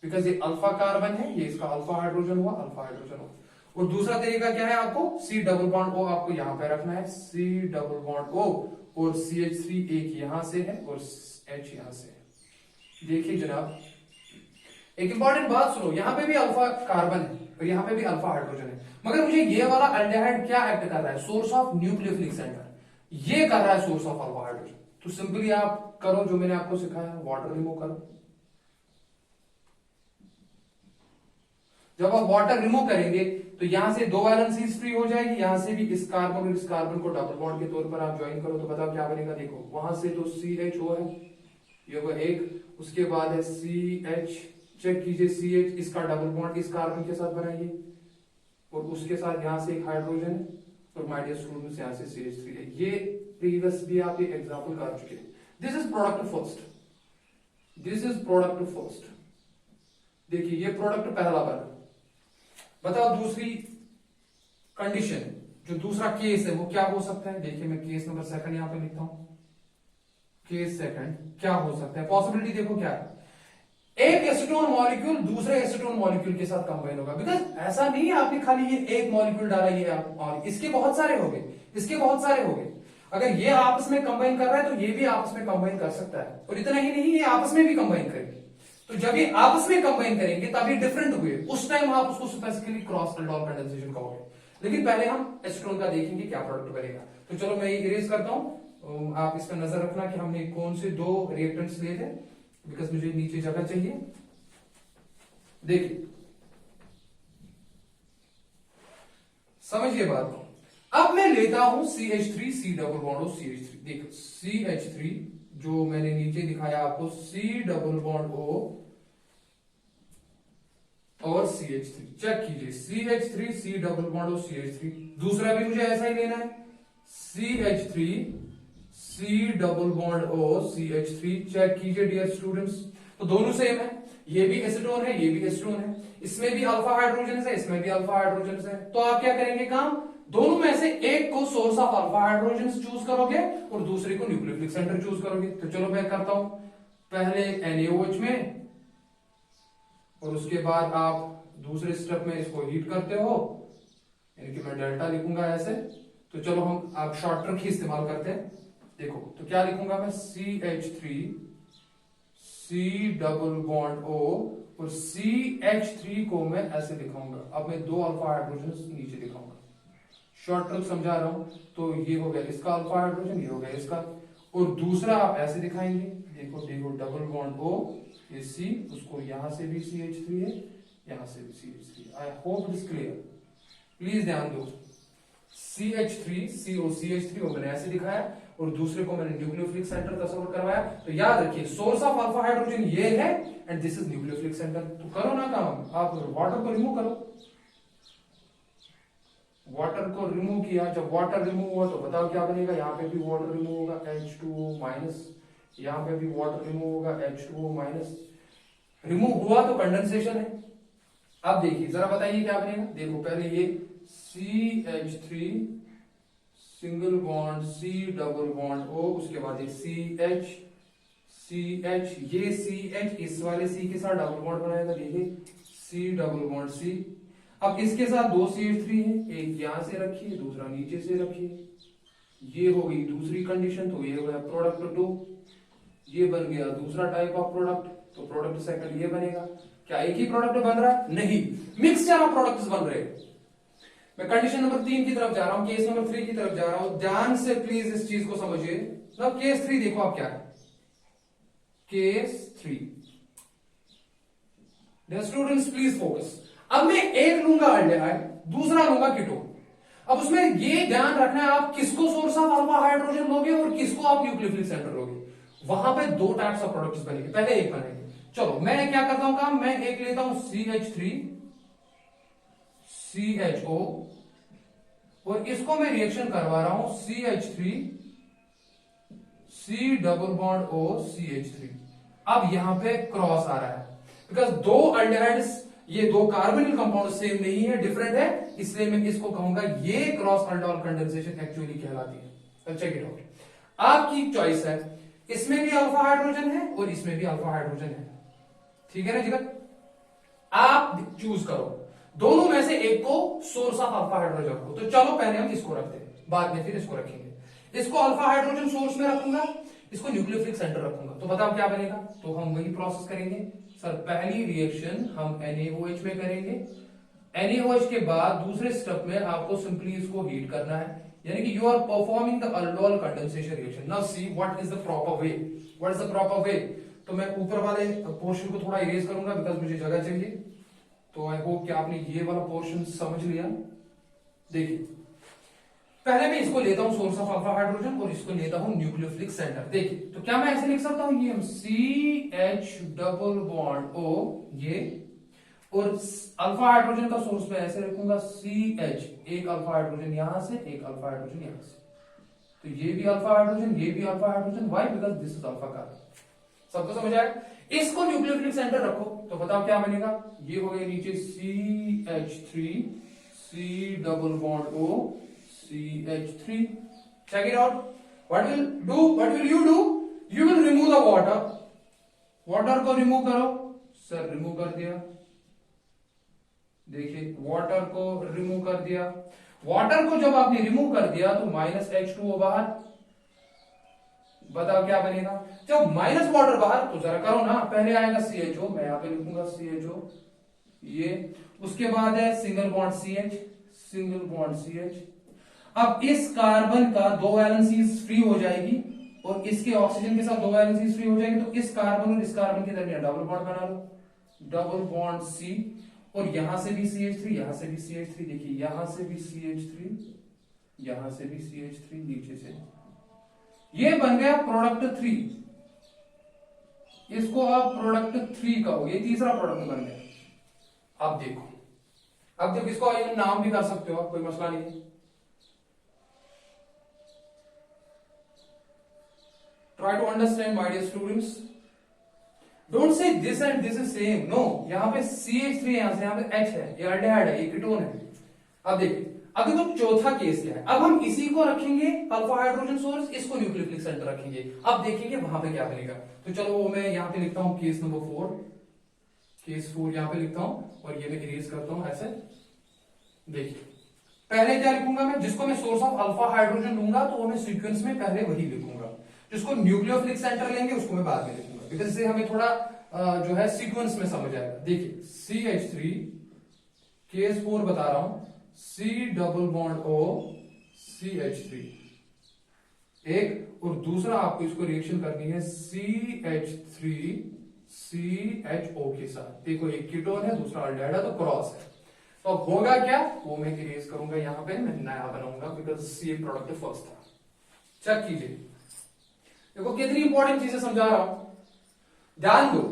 बिकॉज ये अल्फा कार्बन है, ये इसका अल्फा हाइड्रोजन हुआ, अल्फा हाइड्रोजन हुआ। और दूसरा तरीका क्या है, आपको C डबल बॉन्ड O आपको यहां पे रखना है, C डबल बॉन्ड O, और CH3 एक यहां से है और H यहां से है। देखिए जनाब, एक इंपॉर्टेंट बात सुनो, यहां पे भी अल्फा कार्बन है और यहां पे भी अल्फा हाइड्रोजन है, मगर मुझे ये वाला अल्डेहाइड क्या एक्ट कर रहा है, सोर्स ऑफ न्यूक्लियोफिलिक सेंटर, ये कर रहा है सोर्स ऑफ अल्फा हाइड्रोजन। तो सिंपली आप करो जो मैंने आपको सिखाया, वाटर रिमूव करो। जब आप वाटर रिमूव करेंगे तो यहां से दो वैलेंसीज फ्री हो जाएगी, यहां से भी इस कार्बन और इस कार्बन को डबल बॉन्ड के तौर पर आप ज्वाइन करो तो बताओ क्या बनेगा। देखो वहां से तो CHO है, ये होगा एक, उसके बाद है CH, चेक कीजिए CH इसका डबल बॉन्ड इस कार्बन के साथ बनाइए, और उसके साथ यहां से एक हाइड्रोजन है, और माय डियर स्टूडेंट्स यहाँ से CH3 है। ये प्रीवियस भी आप ये एग्जाम्पल कर चुके हैं। This is product first, this is product first. देखिए ये प्रोडक्ट पहला बना। बताओ दूसरी कंडीशन, जो दूसरा केस है वो क्या हो सकता है। देखिए मैं केस नंबर सेकंड यहां पे लिखता हूं। केस सेकंड क्या हो सकता है, पॉसिबिलिटी देखो क्या है। एक एसीटोन मॉलिक्यूल दूसरे एसीटोन मॉलिक्यूल के साथ कंबाइन होगा। बिकॉज ऐसा नहीं है आपने खाली ये एक मॉलिक्यूल डाला, ये और इसके बहुत सारे हो गए, इसके बहुत सारे हो गए। अगर ये आपस में कंबाइन कर रहा है तो ये भी आपस में कंबाइन कर सकता है, और इतना ही नहीं ये आपस में भी कंबाइन करेंगे। तो जब ये आपस में कंबाइन करेंगे तब ये डिफरेंट हुए, उस टाइम आप उसको स्पेसिफिकली क्रॉस अल्डोल कंडेंसेशन कहोगे। लेकिन पहले हम एसीटोन का देखेंगे क्या प्रोडक्ट बनेगा। तो चलो मैं ये इरेज करता हूं, आप इस पर नजर रखना कि हमने कौन से दो रिएक्टेंट्स लिए थे, बिकॉज मुझे नीचे जगह चाहिए। देखिए समझिए बात को। अब मैं लेता हूं CH3 C double bond O CH3। देखो CH3 जो मैंने नीचे दिखाया आपको, C डबल बॉन्ड O और CH3। चेक कीजिए CH3 C double bond O CH3। दूसरा भी मुझे ऐसा ही लेना है, CH3 C double bond O CH3। Check कीजिए डियर स्टूडेंट्स, तो दोनों सेम है। ये भी एसीटोन है, ये भी एसीटोन है। इसमें भी अल्फा हाइड्रोजन है, इसमें भी अल्फा हाइड्रोजन है। तो आप क्या करेंगे काम, दोनों में से एक को source of alpha hydrogen choose करोगे और दूसरे को न्यूक्लियोफिलिक सेंटर चूज करोगे। तो चलो मैं करता हूं, पहले NaOH में, और उसके बाद आप दूसरे स्टेप में इसको हीट करते हो, यानी कि मैं डेल्टा लिखूंगा ऐसे। तो चलो हम आप शॉर्ट ट्रिक ही इस्तेमाल करते हैं। देखो तो क्या लिखूंगा मैं, CH3 C double bond O, और CH3 को मैं ऐसे दिखाऊंगा। अब मैं दो अल्फा हाइड्रोजन नीचे दिखाऊंगा, शॉर्ट ट्रिक समझा रहा हूं। तो ये हो गया इसका अल्फा हाइड्रोजन, ये हो गया इसका, और दूसरा आप ऐसे दिखाएंगे। देखो देखो डबल बॉन्ड O, ये C, उसको यहां से भी CH3 है, यहां से भी CH3। I hope it is clear, please ध्यान दो। CH3 CO CH3 को मैंने ऐसे दिखाया और दूसरे को मैंने न्यूक्लियोफिलिक सेंटर तस्वीर करवाया। तो याद रखिए सोर्स ऑफ अल्फा हाइड्रोजन ये है and this is nucleophilic centre. तो करो ना काम, आप वाटर को रिमूव करो। वाटर को रिमूव किया, जब वाटर रिमूव हुआ तो बताओ क्या बनेगा। यहाँ पे भी वाटर रिमूव होगा H2O माइनस, यहाँ पे भी वाटर रिमूव होगा H2O माइनस। रिमूव हुआ तो कंडेंसेशन है। अब देखिए जरा बताइए क्या बनेगा। देखो पहले ये CH3 single bond C double bond O, उसके बाद ये CH, ये CH इस वाले C के साथ डबल बॉन्ड बनाएगा। देखिए C डबल बॉन्ड C। अब इसके साथ दो CH3 है, एक यहां से रखिए, दूसरा नीचे से रखिए। ये हो गई दूसरी कंडीशन, तो ये हो गया प्रोडक्ट 2। ये बन गया दूसरा टाइप ऑफ प्रोडक्ट। तो प्रोडक्ट सेकंड ये बनेगा। क्या एक ही प्रोडक्ट बन रहा है? नहीं, मिक्सचर ऑफ प्रोडक्ट्स बन रहे हैं। मैं कंडीशन नंबर 3 की तरफ जा रहा हूं, केस नंबर 3 की तरफ जा रहा हूं। ध्यान से प्लीज इस चीज को समझिए। अब केस 3 देखो आप क्या है। Case 3, students please focus. अब मैं एक लूंगा अल्डेहाइड, दूसरा लूंगा कीटोन। अब उसमें ये ध्यान रखना है आप किसको सोर्स ऑफ अल्फा हाइड्रोजन लोगे और किसको आप न्यूक्लियोफिलिक सेंटर लोगे। वहां पे दो टाइप्स ऑफ प्रोडक्ट्स बनेंगे, पहले एक बनेंगे। चलो मैं क्या करता हूं काम, मैं एक लेता हूं CH3 CHO, और इसको मैं रिएक्शन करवा रहा हूं CH3 C double bond O CH3। अब यहां पे क्रॉस आ रहा है, बिकॉज दो अल्डेहाइड्स, ये दो कार्बोनिल कंपाउंड सेम नहीं है, डिफरेंट है, इसलिए मैं इसको कहूंगा ये क्रॉस अल्डोल कंडेंसेशन एक्चुअली कहलाती है। चेक इट आउट, आपकी चॉइस है। इसमें भी अल्फा हाइड्रोजन है और इसमें भी अल्फा हाइड्रोजन है, ठीक है ना जिगर, आप चूज करो दोनों में से एक को सोर्स ऑफ अल्फा हाइड्रोजन को। तो चलो पहले हम इसको रखते हैं, बाद में फिर इसको रखेंगे। इसको अल्फा हाइड्रोजन सोर्स में रखूंगा, इसको न्यूक्लियोफिलिक सेंटर रखूंगा। तो बताओ क्या बनेगा। तो हम वही प्रोसेस करेंगे सर। पहली रिएक्शन हम NaOH में करेंगे, NaOH के बाद दूसरे स्टेप में आपको सिंपली इसको हीट करना है, यानी कि you are performing the aldol condensation reaction. Now see what is the proper way, what is the proper way. तो मैं ऊपर वाले पोर्शन को थोड़ा इरेज करूंगा बिकॉज मुझे जगह चाहिए। तो आई होप कि आपने ये वाला पोर्शन समझ लिया। देखिए पहले मैं इसको लेता हूं सोर्स ऑफ अल्फा हाइड्रोजन और इसको लेता हूं न्यूक्लियोफिलिक सेंटर। देखिए तो क्या मैं ऐसे लिख सकता हूं, ये CH डबल बॉन्ड O ये, और अल्फा हाइड्रोजन का सोर्स में ऐसे रखूंगा CH एक अल्फा हाइड्रोजन यहां से, एक अल्फा हाइड्रोजन यहां से, तो ये भी अल्फा हाइड्रोजन, ये भी alpha hydrogen, why because this is alpha carbon. सबको समझ आया? इसको न्यूक्लियोफिलिक सेंटर रखो तो बताओ क्या बनेगा, ये हो गया नीचे CH3 C double bond O CH3। Check it out, what will you do, you will remove the water, water को रिमूव करो, सर रिमूव कर दिया, देखिए वाटर को रिमूव कर दिया। वाटर को जब आपने रिमूव कर दिया तो -H2O बाहर, बताओ क्या बनेगा, जब माइनस वाटर बाहर तो जरा करो ना, पहले आएगा CHO, मैं यहां पे लिखूंगा CHO, ये उसके बाद है single bond CH, single bond CH। अब इस कार्बन का 2 वैलेंसीज फ्री हो जाएगी और इसके ऑक्सीजन के साथ 2 वैलेंसीज फ्री हो जाएगी, तो इस कार्बन और इस कार्बन के दरमियान डबल बॉन्ड बना लो, डबल बॉन्ड C, और यहां से भी CH3, यहां से भी CH3, देखिए यहां से भी CH3, यहां से भी CH3, नीचे से, ये बन गया प्रोडक्ट 3, इसको आप प्रोडक्ट 3 कहो, ये तीसरा प्रोडक्ट बन गया। अब देखो, अब देखो इसको नाम भी कर सकते हो, कोई मसला नहीं है। Try to understand my dear students, don't say this and this is same, no, यहां पे CH3 यहां से, यहां पे H है, ये अल्डेहाइड है, ये कीटोन है। अब देखिए, अभी तो चौथा केस क्या है, अब हम इसी को रखेंगे अल्फा हाइड्रोजन सोर्स, इसको न्यूक्लियोफिलिक सेंटर रखेंगे, अब देखेंगे वहां पे क्या बनेगा। तो चलो वो मैं यहां पे लिखता हूं केस नंबर 4, केस 4 यहां पे लिखता हूं, और ये मैं इरेज करता हूं ऐसे। देखिए पहले क्या लिखूंगा मैं, जिसको मैं सोर्स ऑफ अल्फा हाइड्रोजन लूंगा तो वो मैं सीक्वेंस में पहले वही लिखूंगा, जिसको न्यूक्लियोफिलिक सेंटर लेंगे उसको मैं बाद में लिखूंगा, बिकॉज इससे हमें थोड़ा जो है सीक्वेंस में समझ आएगा। देखिए CH3, केस 4 बता रहा हूं, C double bond O CH3 एक, और दूसरा आपको इसको रिएक्शन करनी है CH3 CHO के साथ। देखो एक कीटोन है, दूसरा अल्डेहाइड है, तो क्रॉस है, तो अब होगा क्या, वो मैं इरेज करूंगा यहां पे, मैं नया बनाऊंगा, बिकॉज C प्रोडक्ट फर्स्ट था। चेक कीजिए, देखो कितनी इंपॉर्टेंट चीजें समझा रहा हूं, ध्यान दो।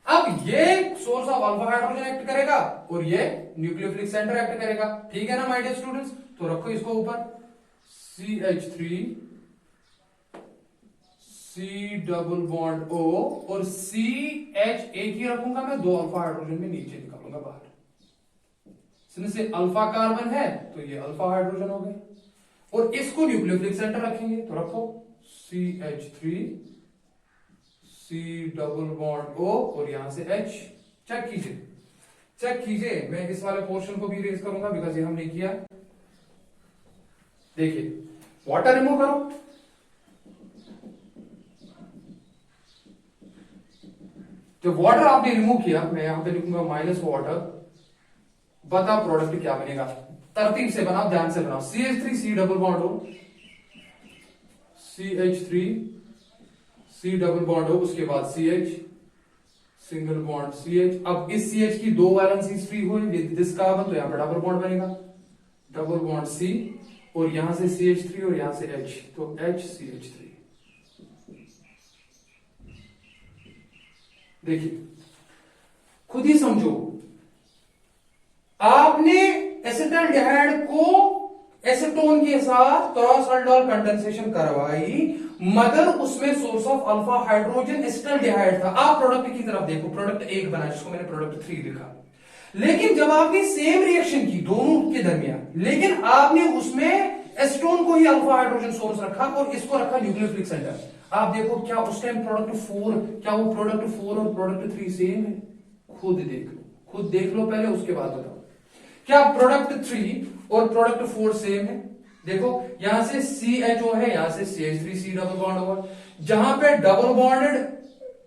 अब ये source of alpha hydrogen act करेगा और ये न्यूक्लियोफिलिक सेंटर एक्ट करेगा, ठीक है ना माय डियर स्टूडेंट्स। तो रखो इसको ऊपर, CH3 C double bond O और CH एक ही रखूंगा मैं, 2 अल्फा हाइड्रोजन में नीचे निकालूंगा बाहर, सिंस ये अल्फा कार्बन है तो ये अल्फा हाइड्रोजन हो गए, और इसको न्यूक्लियोफिलिक सेंटर रखेंगे, तो रखो CH3 C double bond O और यहां से H। चेक कीजिए, चेक कीजिए, मैं इस वाले पोर्शन को भी इरेज करूंगा, बिकॉज ये हमने किया। देखिए वाटर रिमूव करो, जब वाटर आपने रिमूव किया, मैं यहां पे लिखूंगा माइनस वाटर, बता प्रोडक्ट क्या बनेगा, तरतीब से बनाओ, ध्यान से बनाओ। CH3 C double bond O, CH3 C double bond O, उसके बाद CH, सिंगल बॉन्ड CH। अब इस CH की 2 वैलेंसीज फ्री हुई विद दिस कार्बन, तो यहां पर डबल बॉन्ड बनेगा, डबल बॉन्ड C, और यहां से CH3 और यहां से H, तो HCH3। देखिए खुद ही समझो, आपने एसिटाल्डिहाइड को एसीटोन के साथ क्रॉस अल्डोल कंडेंसेशन करवाई, मगर उसमें source of alpha hydrogen acetaldehyde था। आप प्रोडक्ट की तरफ देखो, प्रोडक्ट 1 बना, जिसको मैंने प्रोडक्ट 3 लिखा, लेकिन जब आपने सेम रिएक्शन की दोनों के दरमियान, लेकिन आपने उसमें एसीटोन को ही अल्फा हाइड्रोजन सोर्स रखा और इसको रखा न्यूक्लियोफिलिक सेंटर। आप देखो क्या उस टाइम प्रोडक्ट 4, क्या वो प्रोडक्ट 4 और प्रोडक्ट 3 सेम है? खुद देख लो, खुद देख लो पहले, उसके बाद बताओ क्या प्रोडक्ट 3 और प्रोडक्ट 4 सेम है। देखो यहां से CHO है, यहां से CH3 C डबल बॉन्ड हुआ, जहां पे डबल बॉन्डेड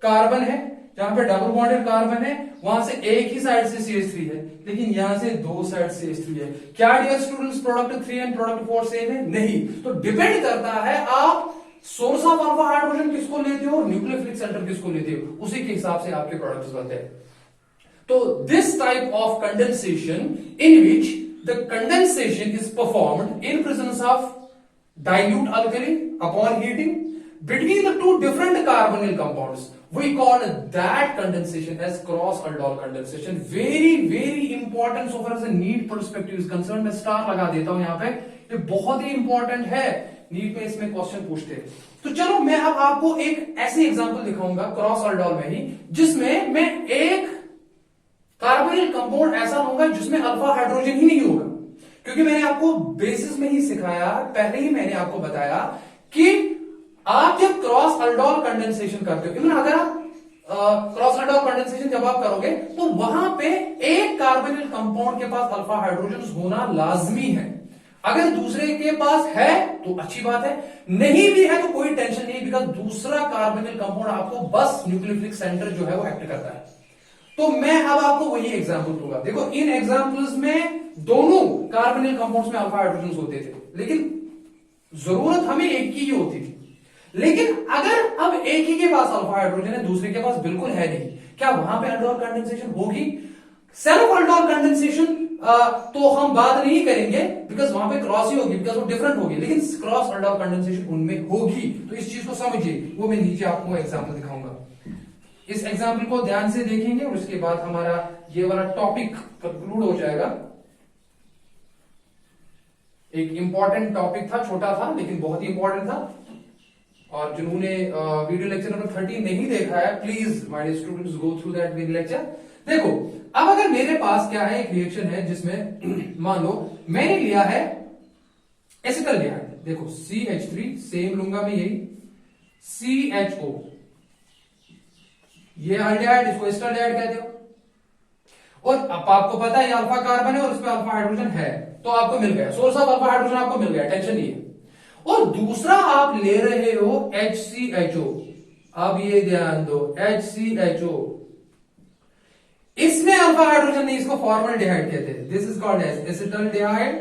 कार्बन है, जहां पे डबल बॉन्डेड कार्बन है वहां से एक ही साइड से CH3 है, लेकिन यहां से 2 साइड CH3 है। क्या dear students product 3 and product 4 same है? नहीं। तो डिपेंड करता है आप सोर्स ऑफ अल्फा हाइड्रोजन किसको लेते हो और न्यूक्लियोफिलिक सेंटर किसको लेते हो, उसी के हिसाब से आपके प्रोडक्ट्स बनते हैं। तो this type of condensation in which the condensation is performed in presence of dilute alkali upon heating between the two different carbonyl compounds, We call that condensation as cross-aldol condensation. Very important so far as a NEET perspective is concerned. मैं स्टार लगा देता हूं यहाँ पे, ये बहुत ही इंपॉर्टेंट है, नीट में इसमें क्वेश्चन पूछते हैं। तो चलो मैं अब आपको एक ऐसी एग्जांपल दिखाऊंगा क्रॉस-aldol में ही, जिसमें मैं एक कार्बोनिल कंपाउंड ऐसा लूंगा जिसमें अल्फा हाइड्रोजन ही नहीं होगा, क्योंकि मैंने आपको बेसिस में ही सिखाया, पहले ही मैंने आपको बताया कि आप जब क्रॉस अल्डोल कंडेंसेशन करते हो, इवन अगर आप क्रॉस अल्डोल कंडेंसेशन जब आप करोगे तो वहां पे एक कार्बोनिल कंपाउंड के पास अल्फा हाइड्रोजन होना लाजमी है। अगर दूसरे के पास है तो अच्छी बात है, नहीं भी है तो कोई टेंशन नहीं, बिकॉज दूसरा कार्बोनिल कंपाउंड आपको बस न्यूक्लियोफिलिक सेंटर जो है वो एक्ट करता है। तो मैं अब आपको वही एग्जांपल दूंगा। देखो इन एग्जांपल्स में दोनों कार्बोनिल कंपाउंड्स में अल्फा हाइड्रोजन होते थे, लेकिन जरूरत हमें एक की ही होती थी। लेकिन अगर अब एक ही के पास अल्फा हाइड्रोजन है, दूसरे के पास बिल्कुल है नहीं, क्या वहां पे अल्डोल कंडेंसेशन होगी? सेल्फ अल्डोल कंडेंसेशन तो हम बात नहीं करेंगे, बिकॉज वहां पे क्रॉस ही होगी, बिकॉज वो डिफरेंट होगी, लेकिन क्रॉस अल्डोल कंडेंसेशन उनमें होगी। तो इस चीज को समझिए, वो मैं नीचे आपको एग्जाम्पल दिखाऊंगा। इस एग्जाम्पल को ध्यान से देखेंगे और उसके बाद हमारा ये वाला टॉपिक कंक्लूड हो जाएगा। एक इंपॉर्टेंट टॉपिक था, छोटा था लेकिन बहुत ही इंपॉर्टेंट था, और जिन्होंने वीडियो लेक्चर नंबर 30 नहीं देखा है, please my dear students go through that video lecture. देखो अब अगर मेरे पास क्या है, एक रिएक्शन है जिसमें मान लो मैंने लिया है एसिटल्डिहाइड, देखो CH3, सेम लूंगा मैं यही, CHO, ये अल्डिहाइड, इसको एसिटल्डिहाइड कहते हो, और अब आपको पता है ये अल्फा कार्बन है और इसमें अल्फा हाइड्रोजन है, तो आपको मिल गया सोर्स ऑफ अल्फा हाइड्रोजन, आपको मिल गया, टेंशन नहीं है। और दूसरा आप ले रहे हो HCHO, अब ये ध्यान दो, HCHO, इसमें अल्फा हाइड्रोजन नहीं, इसको फॉर्मल्डिहाइड कहते हैं। This is called as acetaldehyde,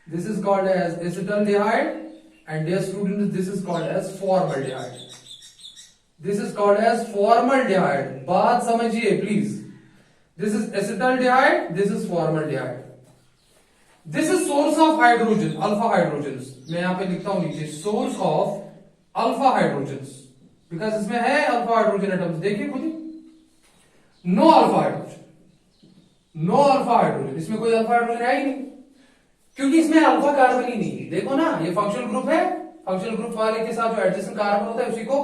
this is called as acetaldehyde, and dear students this is called as formaldehyde, this is called as formaldehyde. बात समझिए please, this is acetaldehyde, this is formaldehyde, this is source of hydrogen, alpha hydrogen. मैं यहां पे लिखता हूं नीचे, source of alpha hydrogen, because इसमें है अल्फा हाइड्रोजन एटम्स, देखिए खुद ही, no alpha hydrogen, no alpha hydrogen, इसमें कोई अल्फा हाइड्रोजन है ही नहीं, क्योंकि इसमें अल्फा कार्बन ही नहीं है। देखो ना, ये फंक्शनल ग्रुप है, फंक्शनल ग्रुप वाले के साथ जो एडजेसेंट कार्बन होता है उसी को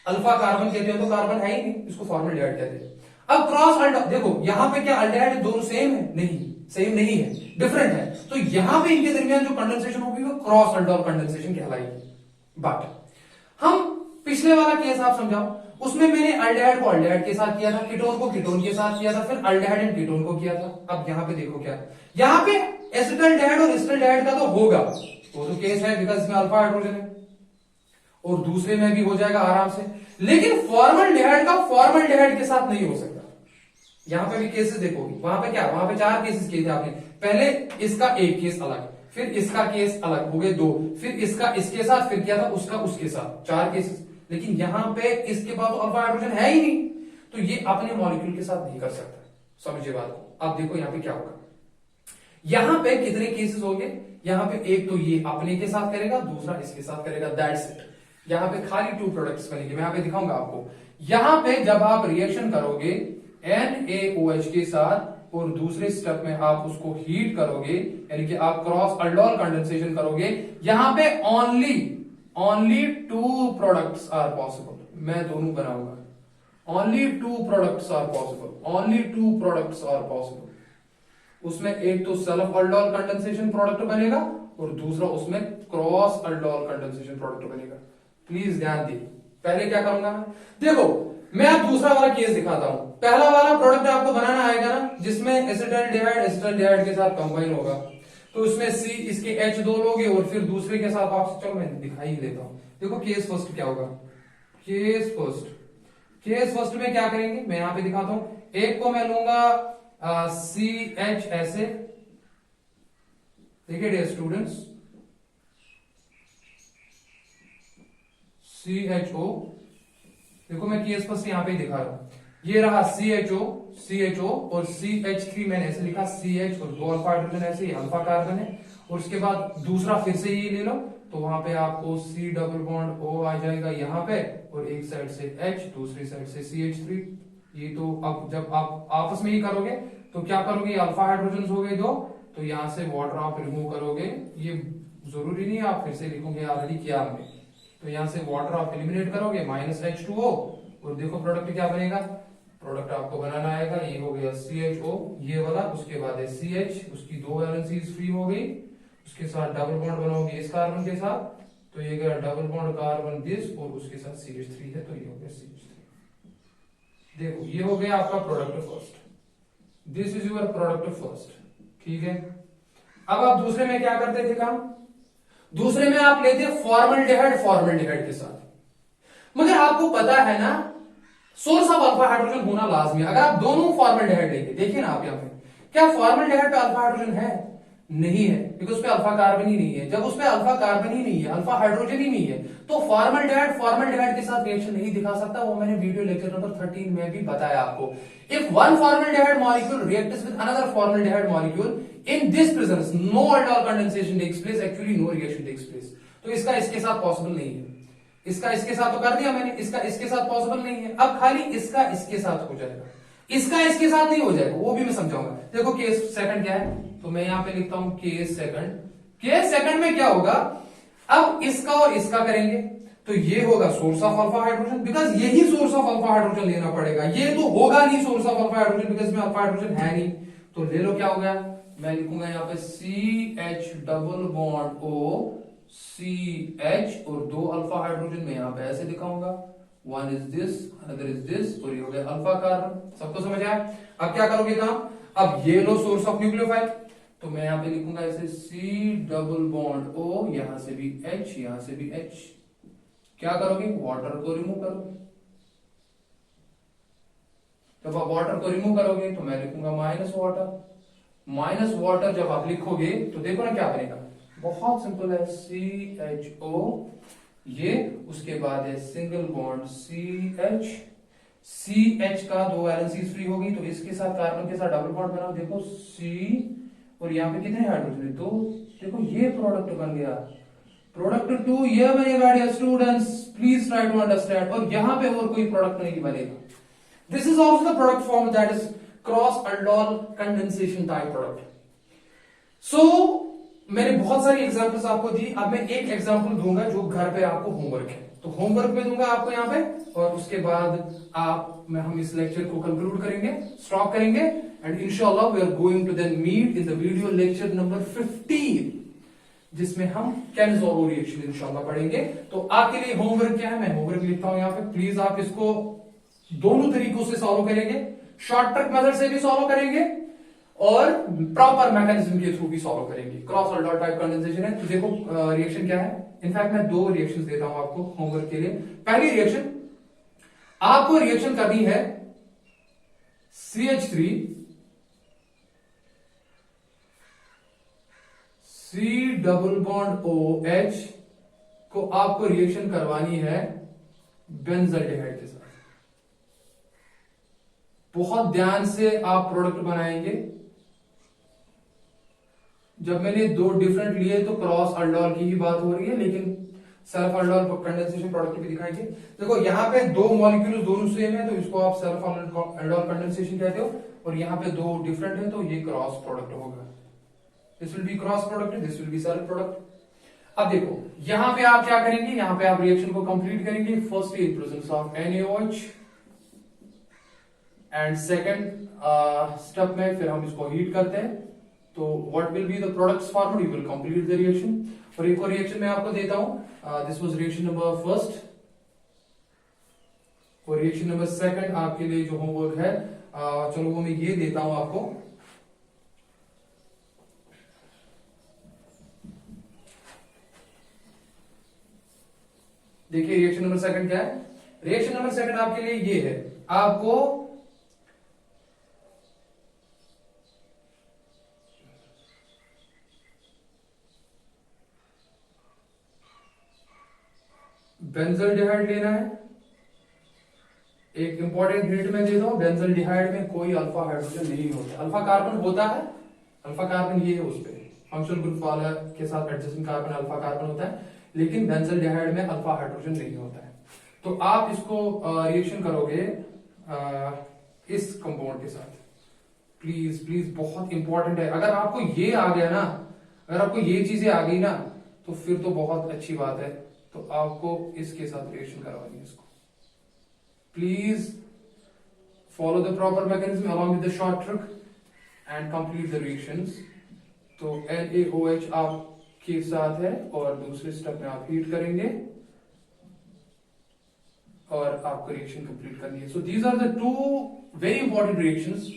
अल्फा कार्बन कहते हैं, तो कार्बन है ही नहीं, इसको फॉर्मल्डिहाइड कहते हैं। अब क्रॉस अल्डोल, देखो यहां पे क्या अल्डिहाइड दोनों सेम है? नहीं, सेम नहीं है, डिफरेंट है, तो यहां पे इनके दरमियान जो कंडेंसेशन होगी वो क्रॉस अल्डोल कंडेंसेशन कहलाएगी। बट हम पिछले वाला केस आप समझाओ, उसमें मैंने अल्डिहाइड को अल्डिहाइड के साथ किया था, कीटोन को कीटोन के साथ किया था, फिर अल्डिहाइड एंड कीटोन को किया था। अब यहां पे देखो क्या, यहां पे एसिटल्डिहाइड और एसिटल्डिहाइड का तो होगा, वो तो केस है, बिकॉज इसमें अल्फा हाइड्रोजन है, और दूसरे में भी हो जाएगा आराम से, लेकिन फॉर्मल्डिहाइड का फॉर्मल्डिहाइड के साथ नहीं हो सकता। यहां पे भी केसेस देखोगे, वहां पे क्या, वहां पे 4 केसेस किए थे आपने, पहले इसका एक केस अलग, फिर इसका केस अलग, हो गए 2, फिर इसका इसके साथ, फिर किया था उसका उसके साथ, 4 केसेस। लेकिन यहां पे इसके पास अल्फा हाइड्रोजन है ही नहीं, तो ये अपने मॉलिक्यूल के साथ नहीं कर सकता। समझिए बात को। अब देखो यहां पे क्या होगा, यहां पे कितने केसेस हो गए, यहां पे एक तो ये अपने के साथ करेगा, दूसरा इसके साथ करेगा, दैट्स इट। यहां पे खाली 2 प्रोडक्ट्स बनेंगे, मैं यहां पे दिखाऊंगा आपको। यहां पे जब आप रिएक्शन करोगे NaOH के साथ और दूसरे स्टेप में आप उसको हीट करोगे, यानी कि आप क्रॉस अल्डोल कंडेंसेशन करोगे, यहां पे ओनली 2 प्रोडक्ट्स आर पॉसिबल। मैं दोनों बनाऊंगा, only 2 products are possible, only 2 products are possible. उसमें एक तो सेल्फ अल्डोल कंडेंसेशन प्रोडक्ट बनेगा और दूसरा उसमें क्रॉस अल्डोल कंडेंसेशन प्रोडक्ट बनेगा। प्लीज ध्यान दीजिए, पहले क्या करूंगा मैं, देखो मैं अब दूसरा वाला केस दिखाता हूं। पहला वाला प्रोडक्ट आपको बनाना आएगा ना, जिसमें एसिटल्डिहाइड के साथ कंबाइन होगा, तो उसमें C इसके H2 लोगे और फिर दूसरे के साथ आप, चलो मैं दिखाई ही देता हूं। देखो केस फर्स्ट क्या होगा, केस फर्स्ट में क्या करेंगे, मैं यहां पे दिखाता हूं। एक को मैं लूंगा CH ऐसे, देखिए डियर स्टूडेंट्स, CHO, देखो मैं केस फर्स्ट यहां पे ही दिखा रहा हूं, ये रहा CHO और CH3 मैंने ऐसे लिखा, CH और 2 अल्फा हाइड्रोजन ऐसे, अल्फा कार्बन है, और उसके बाद दूसरा फिर से ये ले लो, तो वहां पे आपको C डबल बॉन्ड O आ जाएगा यहाँ पे, और एक साइड से H, दूसरी साइड से CH3। ये तो अब जब आप आपस में ही करोगे तो क्या करोगे, अल्फा हाइड्रोजन हो गए दो, तो यहाँ से वाटर आप रिमूव करोगे। ये जरूरी नहीं है आप फिर से लिखोगे, ऑलरेडी किया हमने। तो यहाँ से वाटर आप एलिमिनेट करोगे, -H2O, और देखो प्रोडक्ट क्या बनेगा। प्रोडक्ट आपको बनाना आएगा, ये हो गया CHO ये वाला, उसके बाद है CH, उसकी 2 वैलेंसीज फ्री हो गई, उसके साथ डबल बॉन्ड बनाओगे इस कार्बन के साथ, तो ये गया डबल बॉन्ड कार्बन दिस, और उसके साथ CH3 है, तो ये हो गया CH3। देखो ये हो गया आपका product first, this is your product first. ठीक है, अब आप दूसरे में क्या करते थे काम, दूसरे में आप लेते फॉर्मल्डिहाइड के साथ। मगर आपको पता है ना, सोर्स ऑफ अल्फा हाइड्रोजन होना लाजमी है। अगर आप दोनों फॉर्मल्डिहाइड लेंगे, देखिए ना आप यहाँ पे, क्या फॉर्मल्डिहाइड पे अल्फा हाइड्रोजन है? नहीं है, क्योंकि उसपे अल्फा कार्बन ही नहीं है। जब उसपे अल्फा कार्बन ही नहीं है, अल्फा हाइड्रोजन ही नहीं है, तो फॉर्मल्डिहाइड के साथ रिएक्शन नहीं दिखा सकता। वो मैंने वीडियो लेक्चर नंबर 13 में भी बताया आपको। If one formaldehyde molecule reacts with another formaldehyde molecule in this presence, no aldol condensation takes place, actually no reaction takes place. तो इसका इसके साथ पॉसिबल नहीं है। इसका इसके साथ तो कर दिया मैंने, इसका इसके साथ पॉसिबल नहीं है। अब खाली इसका इसके साथ हो जाएगा, इसका इसके साथ नहीं हो जाएगा, वो भी मैं समझाऊंगा। देखो केस सेकंड क्या है, तो मैं यहां पे लिखता हूं केस सेकंड। केस सेकंड में क्या होगा, अब इसका और इसका करेंगे, तो ये होगा source of alpha hydrogen, because यही सोर्स ऑफ अल्फा हाइड्रोजन लेना पड़ेगा। ये तो होगा नहीं source of alpha hydrogen, because में अल्फा हाइड्रोजन है नहीं। तो ले लो, क्या हो गया, मैं लिखूंगा यहाँ पे CH double bond O CH, और 2 अल्फा हाइड्रोजन में यहाँ पे ऐसे दिखाऊंगा, one is this, another is this, और ये हो गया अल्फा कार्बन। सबको समझ आया? अब क्या करोगे काम, अब ये लो सोर्स ऑफ न्यूक्लियोफाइल, तो मैं यहाँ पे लिखूंगा ऐसे C डबल बॉन्ड O, यहां से भी H, यहां से भी H। क्या करोगे, वाटर को रिमूव करोगे। जब आप वाटर को रिमूव करोगे तो मैं लिखूंगा माइनस वाटर जब आप लिखोगे तो देखो ना क्या बनेगा, बहुत सिंपल है, CHO ये, उसके बाद है सिंगल बॉन्ड CH का 2 वैलेंसीज फ्री होगी, तो इसके साथ कार्बन के साथ डबल बॉन्ड बनाओ, देखो C, और यहाँ पे कितने हाइड्रोजन, तो देखो ये प्रोडक्ट बन गया। प्रोडक्ट 2 ये बनेगा dear students, please try to understand. और यहाँ पे और कोई प्रोडक्ट नहीं बनेगा। This is also the product form, that is cross aldol condensation type product. So मैंने बहुत सारी एग्जांपल्स आपको दी, अब मैं एक एग्जांपल दूंगा जो घर पे आपको होमवर्क है, तो होमवर्क में दूंगा आपको यहाँ पे, और उसके बाद हम इस लेक्चर को कंक्लूड करेंगे, स्टॉप करेंगे, एंड इंशाल्लाह we are going to then meet in the video lecture number 15, जिसमें हम केनेज़ोरो रिएक्शन इंशाल्लाह पढ़ेंगे। तो आपके लिए होमवर्क क्या है, मैं होमवर्क लिखता हूं यहाँ पे, प्लीज आप इसको दोनों तरीकों से सॉल्व करेंगे, शॉर्ट ट्रिक मेथड से भी सॉल्व करेंगे और प्रॉपर मैकेनिज्म के थ्रू भी सॉल्व करेंगे। क्रॉस अल्डोल टाइप कंडेंसेशन है, तो देखो रिएक्शन क्या है। इनफैक्ट मैं 2 रिएक्शंस देता हूं आपको होमवर्क के लिए। पहली रिएक्शन, आपको रिएक्शन करनी है CH3 C double bond OH को आपको रिएक्शन करवानी है बेंजल्डिहाइड के साथ। बहुत ध्यान से आप प्रोडक्ट बनाएंगे। जब मैंने 2 डिफरेंट लिए तो क्रॉस अल्डोल की ही बात हो रही है, लेकिन सेल्फ अल्डोल कंडेंसेशन प्रोडक्ट भी दिखाएंगे। देखो यहाँ पे 2 मॉलिक्यूल्स दोनों सेम है, तो इसको आप सेल्फ अल्डोल कंडेंसेशन कहते हो, और यहाँ पे 2 डिफरेंट है, तो ये क्रॉस प्रोडक्ट होगा। This will B cross product, this will be self product. अब देखो यहां पे आप क्या करेंगे, यहां पे आप रिएक्शन को कंप्लीट करेंगे। First in presence of NaOH, and second step में फिर हम इसको हीट करते हैं, तो what will be the products formed, you will complete the reaction. और एक और रिएक्शन मैं आपको देता हूं, this was reaction number first, और रिएक्शन नंबर सेकंड आपके लिए जो होमवर्क है, चलो वो मैं ये देता हूं आपको। देखिए रिएक्शन नंबर सेकंड क्या है। रिएक्शन नंबर सेकंड आपके लिए ये है, आपको बेंजल्डिहाइड लेना है। एक इंपॉर्टेंट हिंट में दे दो, बेंजल्डिहाइड में कोई अल्फा हाइड्रोजन नहीं होता। अल्फा कार्बन होता है, अल्फा कार्बन ये है उस पे, फंक्शनल ग्रुप वाला के साथ एडजेसेंट कार्बन अल्फा कार्बन होता है, लेकिन बेंजल्डिहाइड में अल्फा हाइड्रोजन नहीं होता है। तो आप इसको रिएक्शन करोगे इस कंपाउंड के साथ। प्लीज प्लीज बहुत इंपॉर्टेंट है। अगर आपको ये आ गया ना, अगर आपको ये चीजें आ गई ना, तो फिर तो बहुत अच्छी बात है। तो आपको इसके साथ रिएक्शन करवानी है इसको। Please follow the proper mechanism along with the short trick and complete the reactions. तो NaOH आपके साथ है और दूसरे स्टेप में आप हीट करेंगे और आपको रिएक्शन कंप्लीट करनी है। So these are the two very important reactions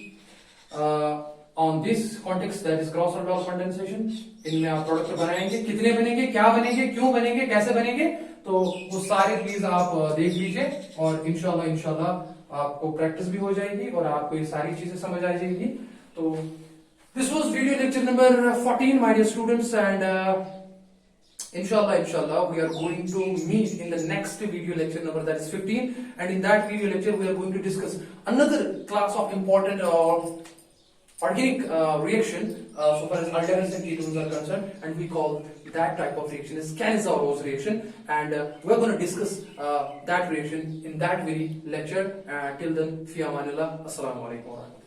on this context, that is cross orbital condensation. इनमें आप प्रोडक्ट बनाएंगे, कितने बनेंगे, क्या बनेंगे, क्यों बनेंगे, कैसे बनेंगे, तो वो सारे प्लीज आप देख लीजिए और इंशाल्लाह आपको प्रैक्टिस भी हो जाएगी और आपको ये सारी चीजें समझ आ जाएगी। तो this was video lecture number 14 my dear students, and inshallah we are going to meet in the next video lecture number, that is 15, and in that video lecture we are going to discuss another class of important organic reaction so far as aldehydes and ketones are concerned, and we call that type of reaction is Cannizzaro-Roche reaction, and we are going to discuss that reaction in that very lecture. Till then, fi amanillah, assalamu alaikum wa rahmatullah.